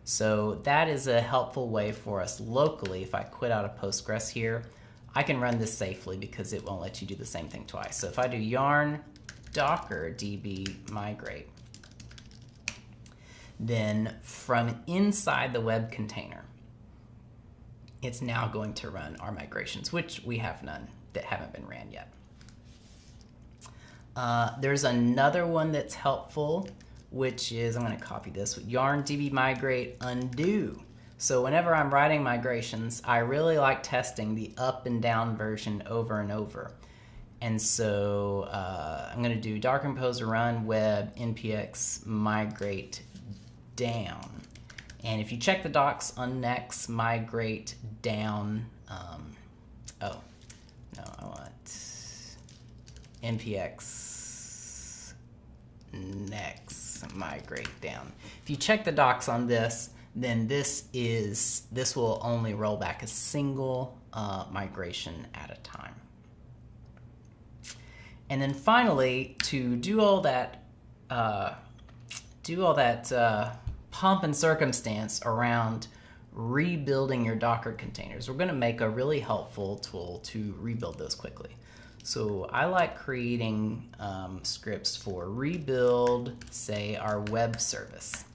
So that is a helpful way for us locally. If I quit out of Postgres here, I can run this safely because it won't let you do the same thing twice. So if I do yarn docker db migrate, then from inside the web container, it's now going to run our migrations, which we have none that haven't been ran yet. There's another one that's helpful, which is, I'm going to copy this, yarn db migrate undo. So whenever I'm writing migrations, I really like testing the up and down version over and over. And so I'm going to do docker compose run web npx migrate down. And if you check the docs on Knex, migrate down, oh, no, I want npx Knex migrate down. If you check the docs on this, then this will only roll back a single migration at a time. And then finally, to do all that pomp and circumstance around rebuilding your Docker containers, we're going to make a really helpful tool to rebuild those quickly. So I like creating scripts for rebuild, say, our web service.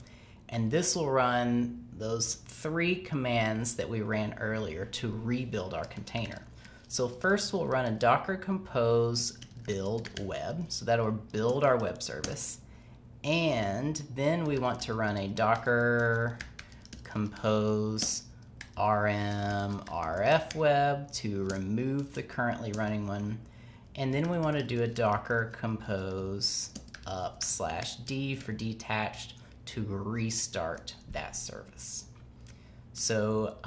And this will run those 3 commands that we ran earlier to rebuild our container. So first we'll run a docker compose build web, so that'll build our web service. And then we want to run a docker compose rm rf web to remove the currently running one. And then we want to do a docker compose up/d for detached to restart that service. So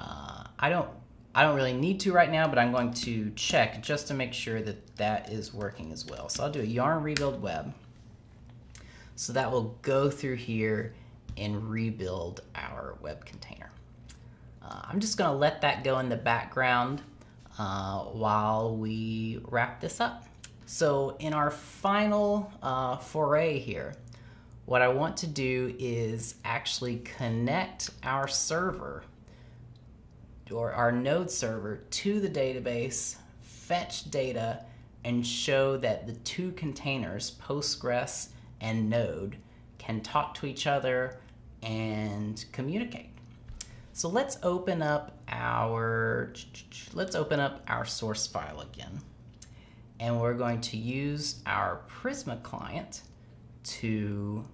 I don't really need to right now, but I'm going to check just to make sure that that is working as well. So I'll do a yarn rebuild web. So that will go through here and rebuild our web container. I'm just going to let that go in the background while we wrap this up. So in our final foray here, what I want to do is actually connect our server or our node server to the database, fetch data, and show that the two containers, Postgres and node, can talk to each other and communicate. So let's open up our source file again, and we're going to use our Prisma client to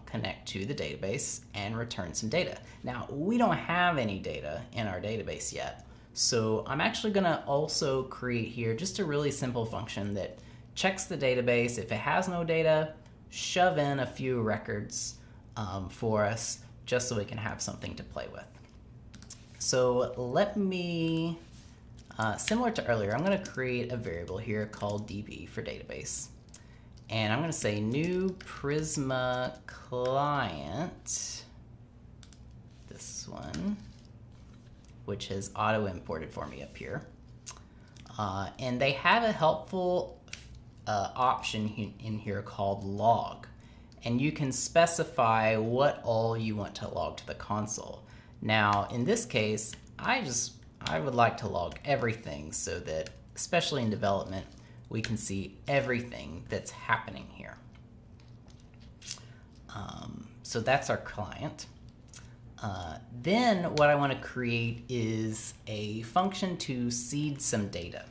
connect to the database and return some data. Now, we don't have any data in our database yet, so I'm actually going to also create here just a really simple function that checks the database. If it has no data, shove in a few records for us just so we can have something to play with. So let me, similar to earlier, I'm going to create a variable here called db for database. And I'm going to say new Prisma client, this one, which has auto imported for me up here. And they have a helpful option in here called log. And you can specify what all you want to log to the console. Now, in this case, I would like to log everything so that, especially in development, we can see everything that's happening here. So that's our client. Then what I want to create is a function to seed some data.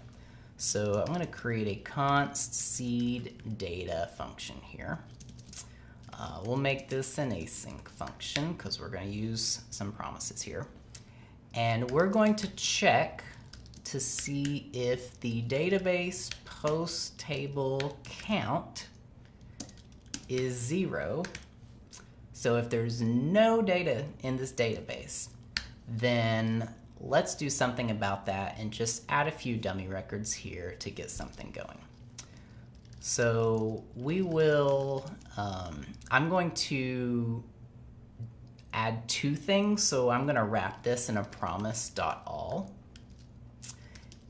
So I'm going to create a const seed data function here. We'll make this an async function because we're going to use some promises here. And we're going to check to see if the database post table count is 0. So if there's no data in this database, then let's do something about that and just add a few dummy records here to get something going. So we will, I'm going to add two things. So I'm going to wrap this in a promise.all.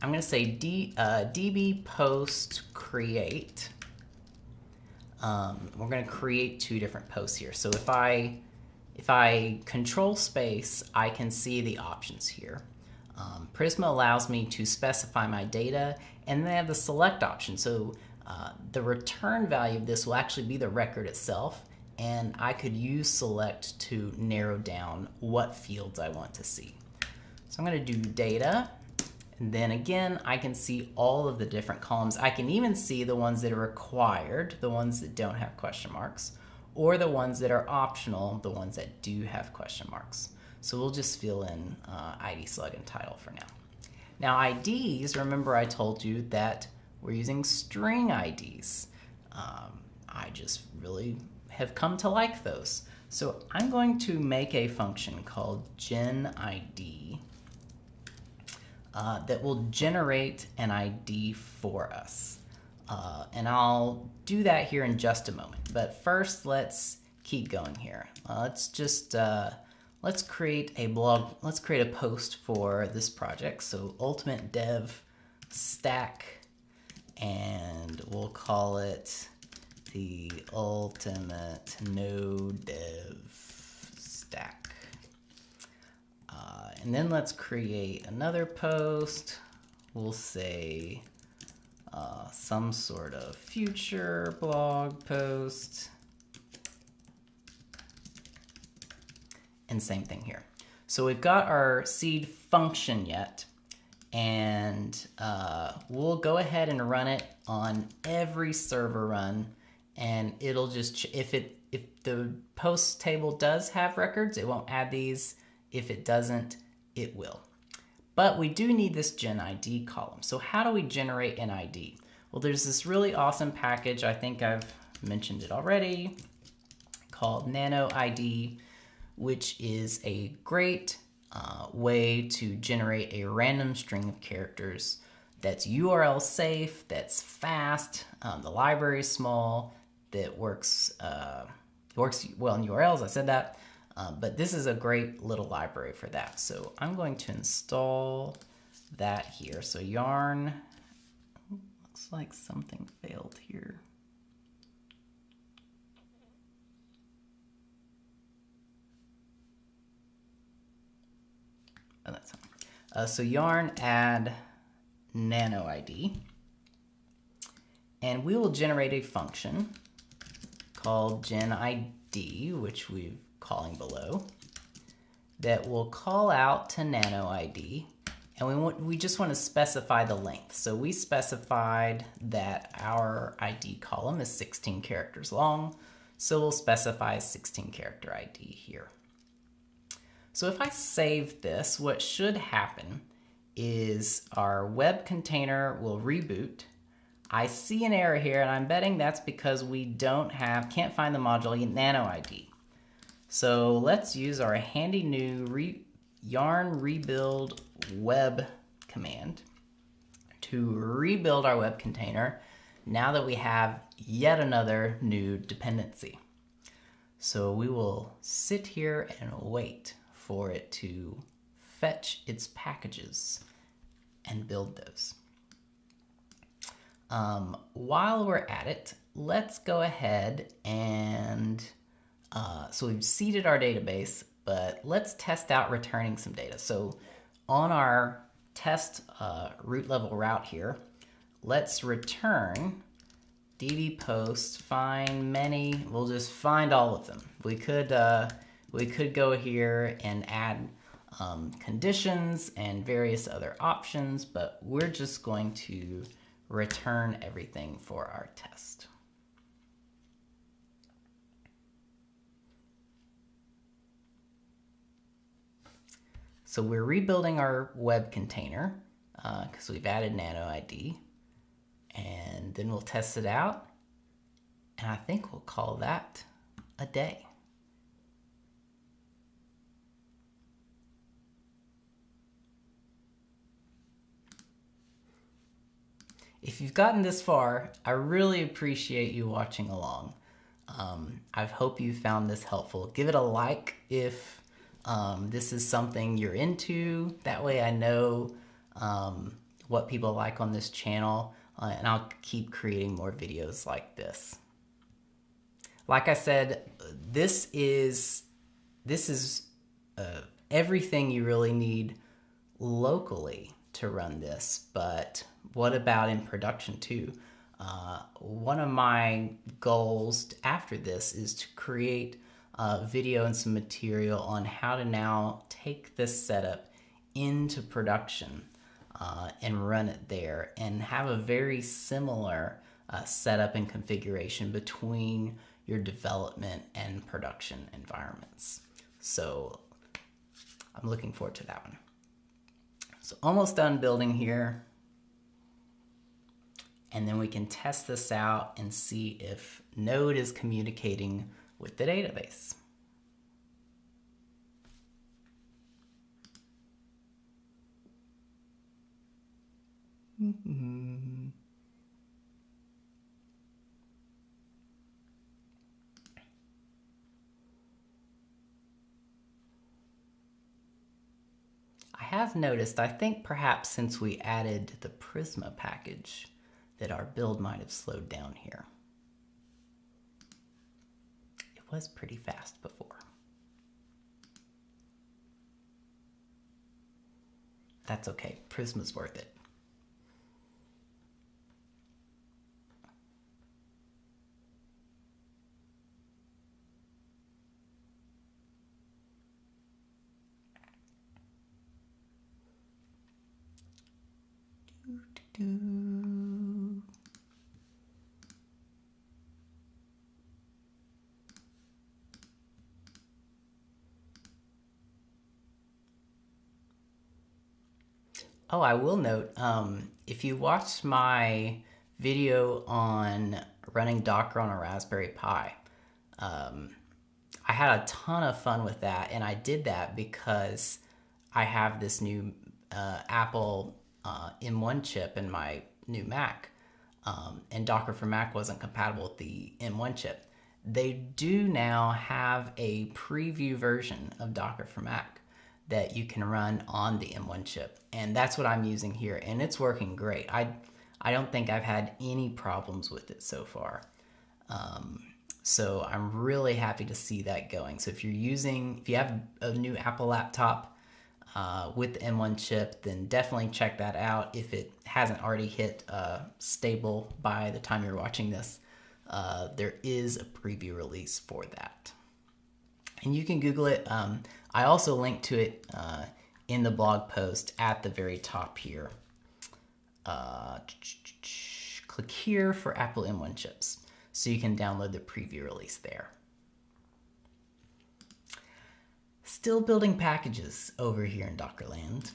I'm going to say db post create. We're going to create two different posts here. So if I control space, I can see the options here. Prisma allows me to specify my data, and they have the select option. So the return value of this will actually be the record itself, and I could use select to narrow down what fields I want to see. So I'm going to do data. And then again, I can see all of the different columns. I can even see the ones that are required, the ones that don't have question marks, or the ones that are optional, the ones that do have question marks. So we'll just fill in ID, slug, and title for now. Now IDs, remember I told you that we're using string IDs. I just really have come to like those. So I'm going to make a function called genID that will generate an ID for us. And I'll do that here in just a moment. But first, let's keep going here. Let's create a blog. Let's create a post for this project. So ultimate dev stack, and we'll call it the ultimate node dev stack. And then let's create another post. We'll say some sort of future blog post. And same thing here. So we've got our seed function yet, and we'll go ahead and run it on every server run, and it'll just, if the post table does have records, it won't add these. If it doesn't, it will. But we do need this gen ID column. So how do we generate an ID? Well, there's this really awesome package, I think I've mentioned it already, called Nano ID, which is a great way to generate a random string of characters that's URL safe, that's fast, the library is small, that works well in URLs, I said that. But this is a great little library for that. So I'm going to install that here. So yarn, looks like something failed here. Oh, that's fine. So yarn add nano ID, and we will generate a function called gen ID, which we're calling below, that will call out to nano ID, and we just want to specify the length. So we specified that our ID column is 16 characters long, so we'll specify a 16 character ID here. So if I save this, what should happen is our web container will reboot. I see an error here, and I'm betting that's because we can't find the module nano ID. So let's use our handy new yarn rebuild web command to rebuild our web container now that we have yet another new dependency. So we will sit here and wait for it to fetch its packages and build those. While we're at it, let's go ahead and so we've seeded our database, but let's test out returning some data. So on our test root level route here, let's return db post find many. We'll just find all of them. We could go here and add conditions and various other options, but we're just going to return everything for our test. So we're rebuilding our web container because we've added nano ID, and then we'll test it out, and I think we'll call that a day. If you've gotten this far, I really appreciate you watching along. I hope you found this helpful. Give it a like if this is something you're into. That way I know what people like on this channel, and I'll keep creating more videos like this. Like I said, this is everything you really need locally to run this, but what about in production too? One of my goals after this is to create a video and some material on how to now take this setup into production and run it there, and have a very similar setup and configuration between your development and production environments. So I'm looking forward to that one. So almost done building here. And then we can test this out and see if Node is communicating with the database. I have noticed, I think perhaps since we added the Prisma package, that our build might have slowed down here. It was pretty fast before. That's okay, Prisma's worth it. Oh, I will note, if you watched my video on running Docker on a Raspberry Pi, I had a ton of fun with that, and I did that because I have this new Apple M1 chip in my new Mac, and Docker for Mac wasn't compatible with the M1 chip. They do now have a preview version of Docker for Mac that you can run on the M1 chip, and that's what I'm using here, and it's working great. I don't think I've had any problems with it so far. So I'm really happy to see that going. So if you have a new Apple laptop with the M1 chip, then definitely check that out. If it hasn't already hit stable by the time you're watching this, there is a preview release for that. And you can Google it. I also linked to it in the blog post at the very top here. Click here for Apple M1 chips, so you can download the preview release there. Still building packages over here in Dockerland.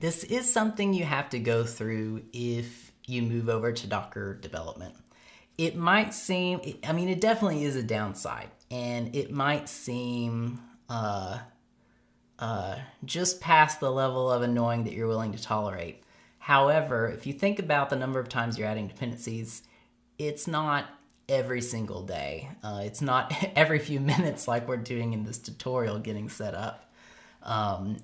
This is something you have to go through if you move over to Docker development. It might seem, I mean, it definitely is a downside, and it might seem just past the level of annoying that you're willing to tolerate. However, if you think about the number of times you're adding dependencies, it's not every single day. It's not every few minutes like we're doing in this tutorial getting set up.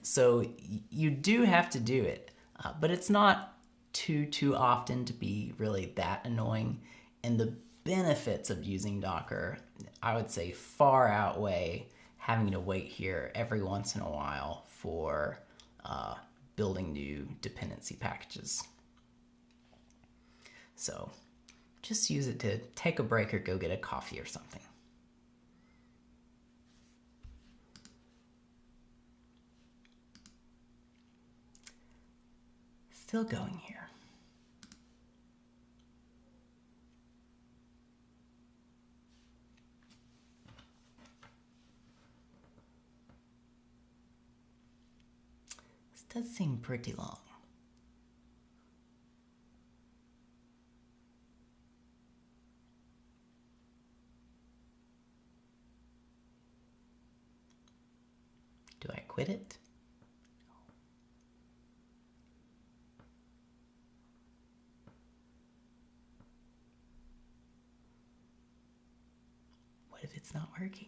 So you do have to do it, but it's not too often to be really that annoying. And the benefits of using Docker, I would say, far outweigh having to wait here every once in a while for building new dependency packages. So just use it to take a break or go get a coffee or something. Still going here. This does seem pretty long. Do I quit it? What if it's not working?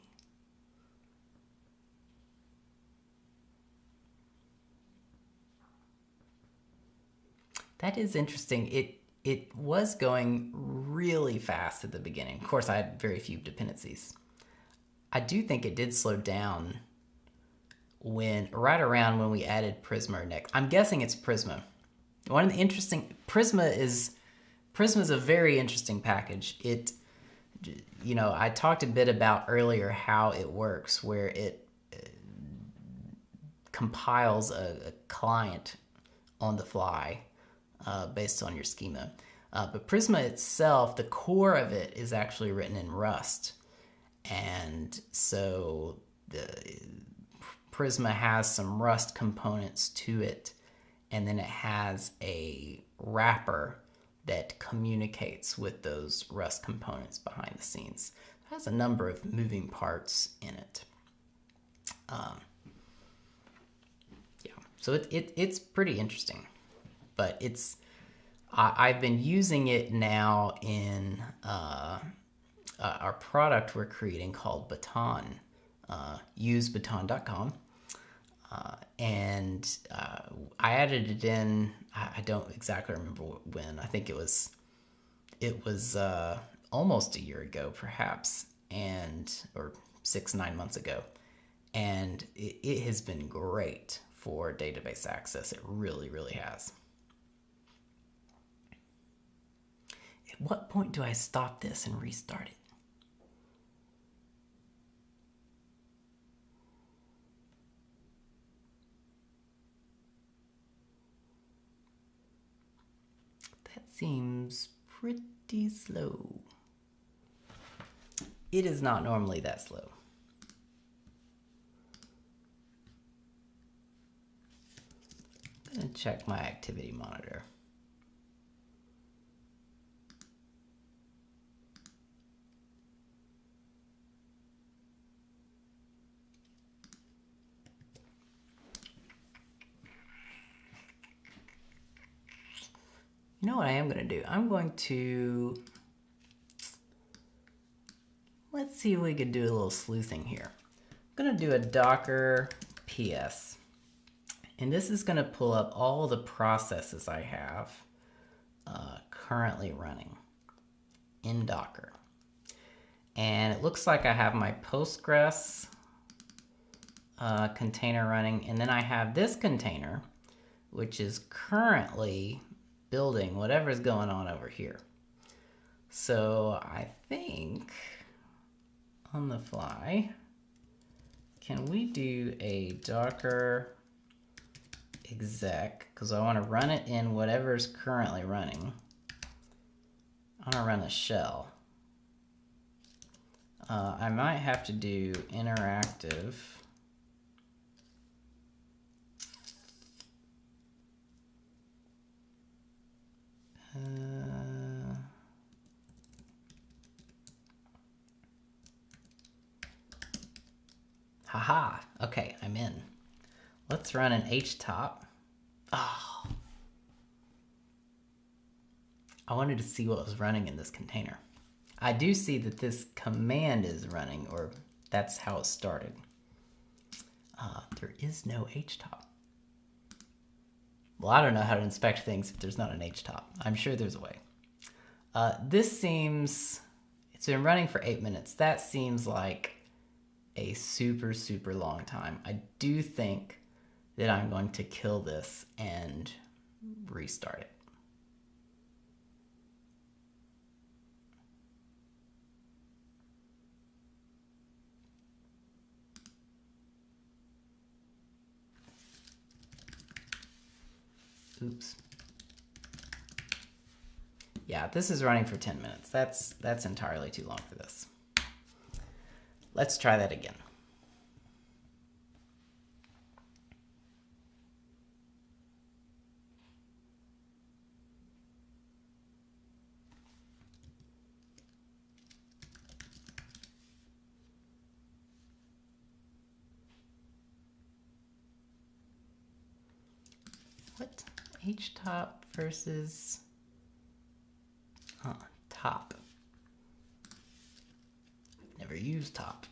That is interesting. It was going really fast at the beginning. Of course, I had very few dependencies. I do think it did slow down right around when we added Prisma or Knex. I'm guessing it's Prisma. One of the interesting, Prisma is a very interesting package. I talked a bit about earlier how it works, where it compiles a client on the fly based on your schema. But Prisma itself, the core of it is actually written in Rust. And so Prisma has some Rust components to it, and then it has a wrapper that communicates with those Rust components behind the scenes. It has a number of moving parts in it. So it's pretty interesting, but I've been using it now in our product we're creating called Baton. Use baton.com. And I added it in, I don't exactly remember when. I think it was almost a year ago, perhaps, or 6-9 months ago. And it has been great for database access. It really, really has. At what point do I stop this and restart it? seems pretty slow. It is not normally that slow. I'm gonna check my activity monitor. You know what I am going to do? I'm going to, let's see if we could do a little sleuthing here. I'm going to do a docker ps. And this is going to pull up all the processes I have currently running in Docker. And it looks like I have my Postgres container running. And then I have this container, which is currently building whatever's going on over here. So I think on the fly, can we do a docker exec, because I want to run it in whatever's currently running. I want to run a shell. I might have to do interactive. Haha, okay, I'm in. Let's run an htop. Oh. I wanted to see what was running in this container. I do see that this command is running, or that's how it started. There is no htop. Well, I don't know how to inspect things if there's not an htop. I'm sure there's a way. This seems, it's been running for 8 minutes. That seems like a super, super long time. I do think that I'm going to kill this and restart it. Oops. Yeah, this is running for 10 minutes. That's entirely too long for this. Let's try that again. What? Htop versus top. Never used top.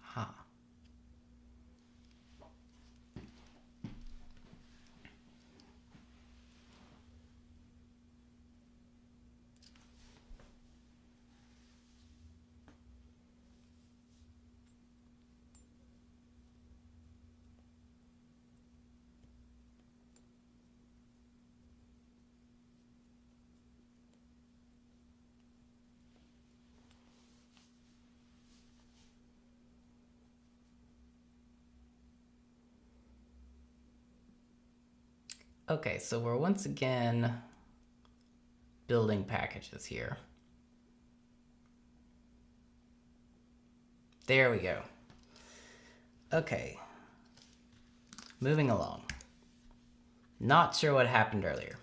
Ha. Okay, so we're once again building packages here. There we go. Okay, moving along. Not sure what happened earlier.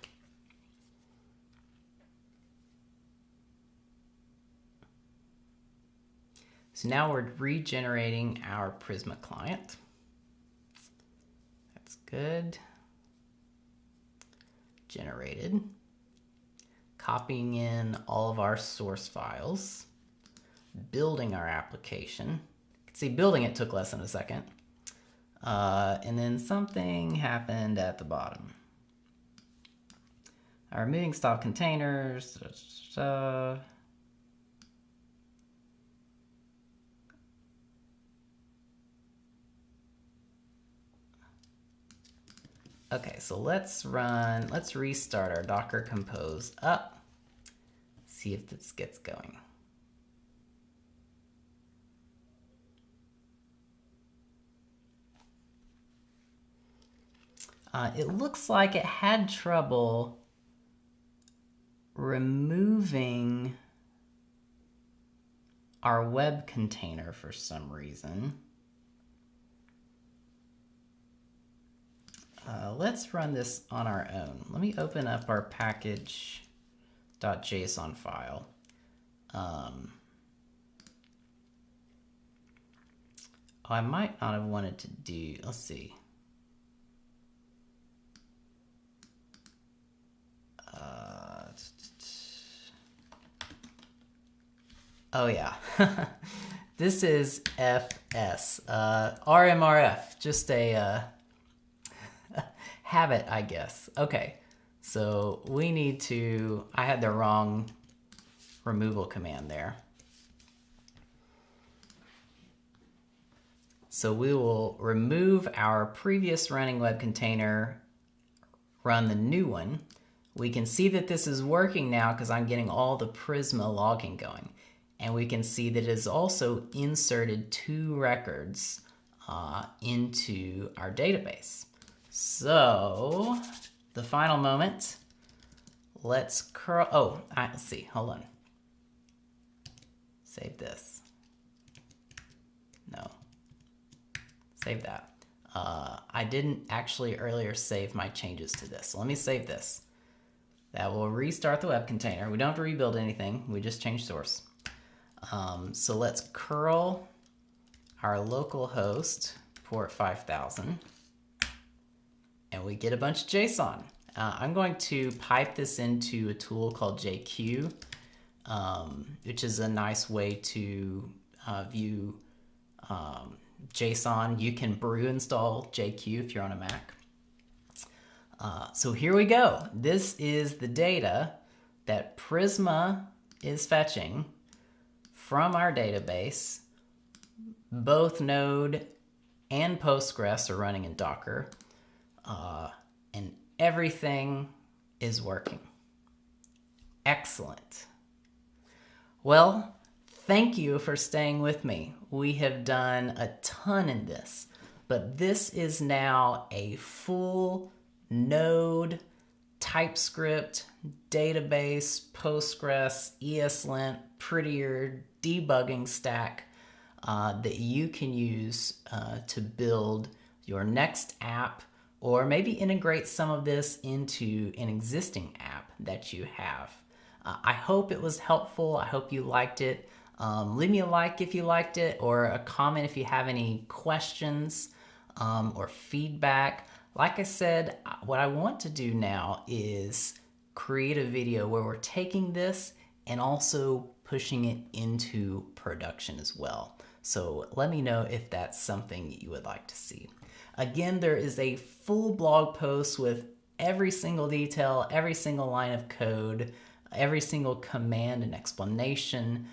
So now we're regenerating our Prisma client. That's good. Generated. Copying in all of our source files. Building our application. You can see building it took less than a second. And then something happened at the bottom. Our removing stock containers. Okay, so let's restart our Docker Compose up. See if this gets going. it looks like it had trouble removing our web container for some reason. Let's run this on our own. Let me open up our package.json file. I might not have wanted to do, let's see. Oh yeah, this is FS, RMRF, just a habit, I guess. Okay, so we need to, I had the wrong removal command there. So we will remove our previous running web container, run the new one. We can see that this is working now because I'm getting all the Prisma logging going. And we can see that it has also inserted 2 records into our database. So the final moment, let's curl, let's see, hold on. Save this. No, save that. I didn't actually earlier save my changes to this. So let me save this. That will restart the web container. We don't have to rebuild anything. We just change source. So let's curl our local host port 5000 and we get a bunch of JSON. I'm going to pipe this into a tool called JQ, which is a nice way to view JSON. You can brew install JQ if you're on a Mac. So here we go. This is the data that Prisma is fetching from our database. Both Node and Postgres are running in Docker, and everything is working. Excellent. Well, thank you for staying with me. We have done a ton in this, but this is now a full Node, Typescript, database, Postgres, ESLint, Prettier, debugging stack that you can use to build your next app, or maybe integrate some of this into an existing app that you have. I hope it was helpful. I hope you liked it. Leave me a like if you liked it, or a comment if you have any questions or feedback. Like I said, what I want to do now is create a video where we're taking this and also pushing it into production as well. So let me know if that's something you would like to see. Again, there is a full blog post with every single detail, every single line of code, every single command and explanation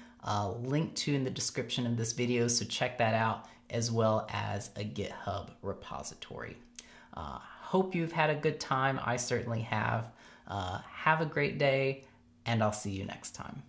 linked to in the description of this video, so check that out, as well as a GitHub repository. Hope you've had a good time. I certainly have. Have a great day, and I'll see you next time.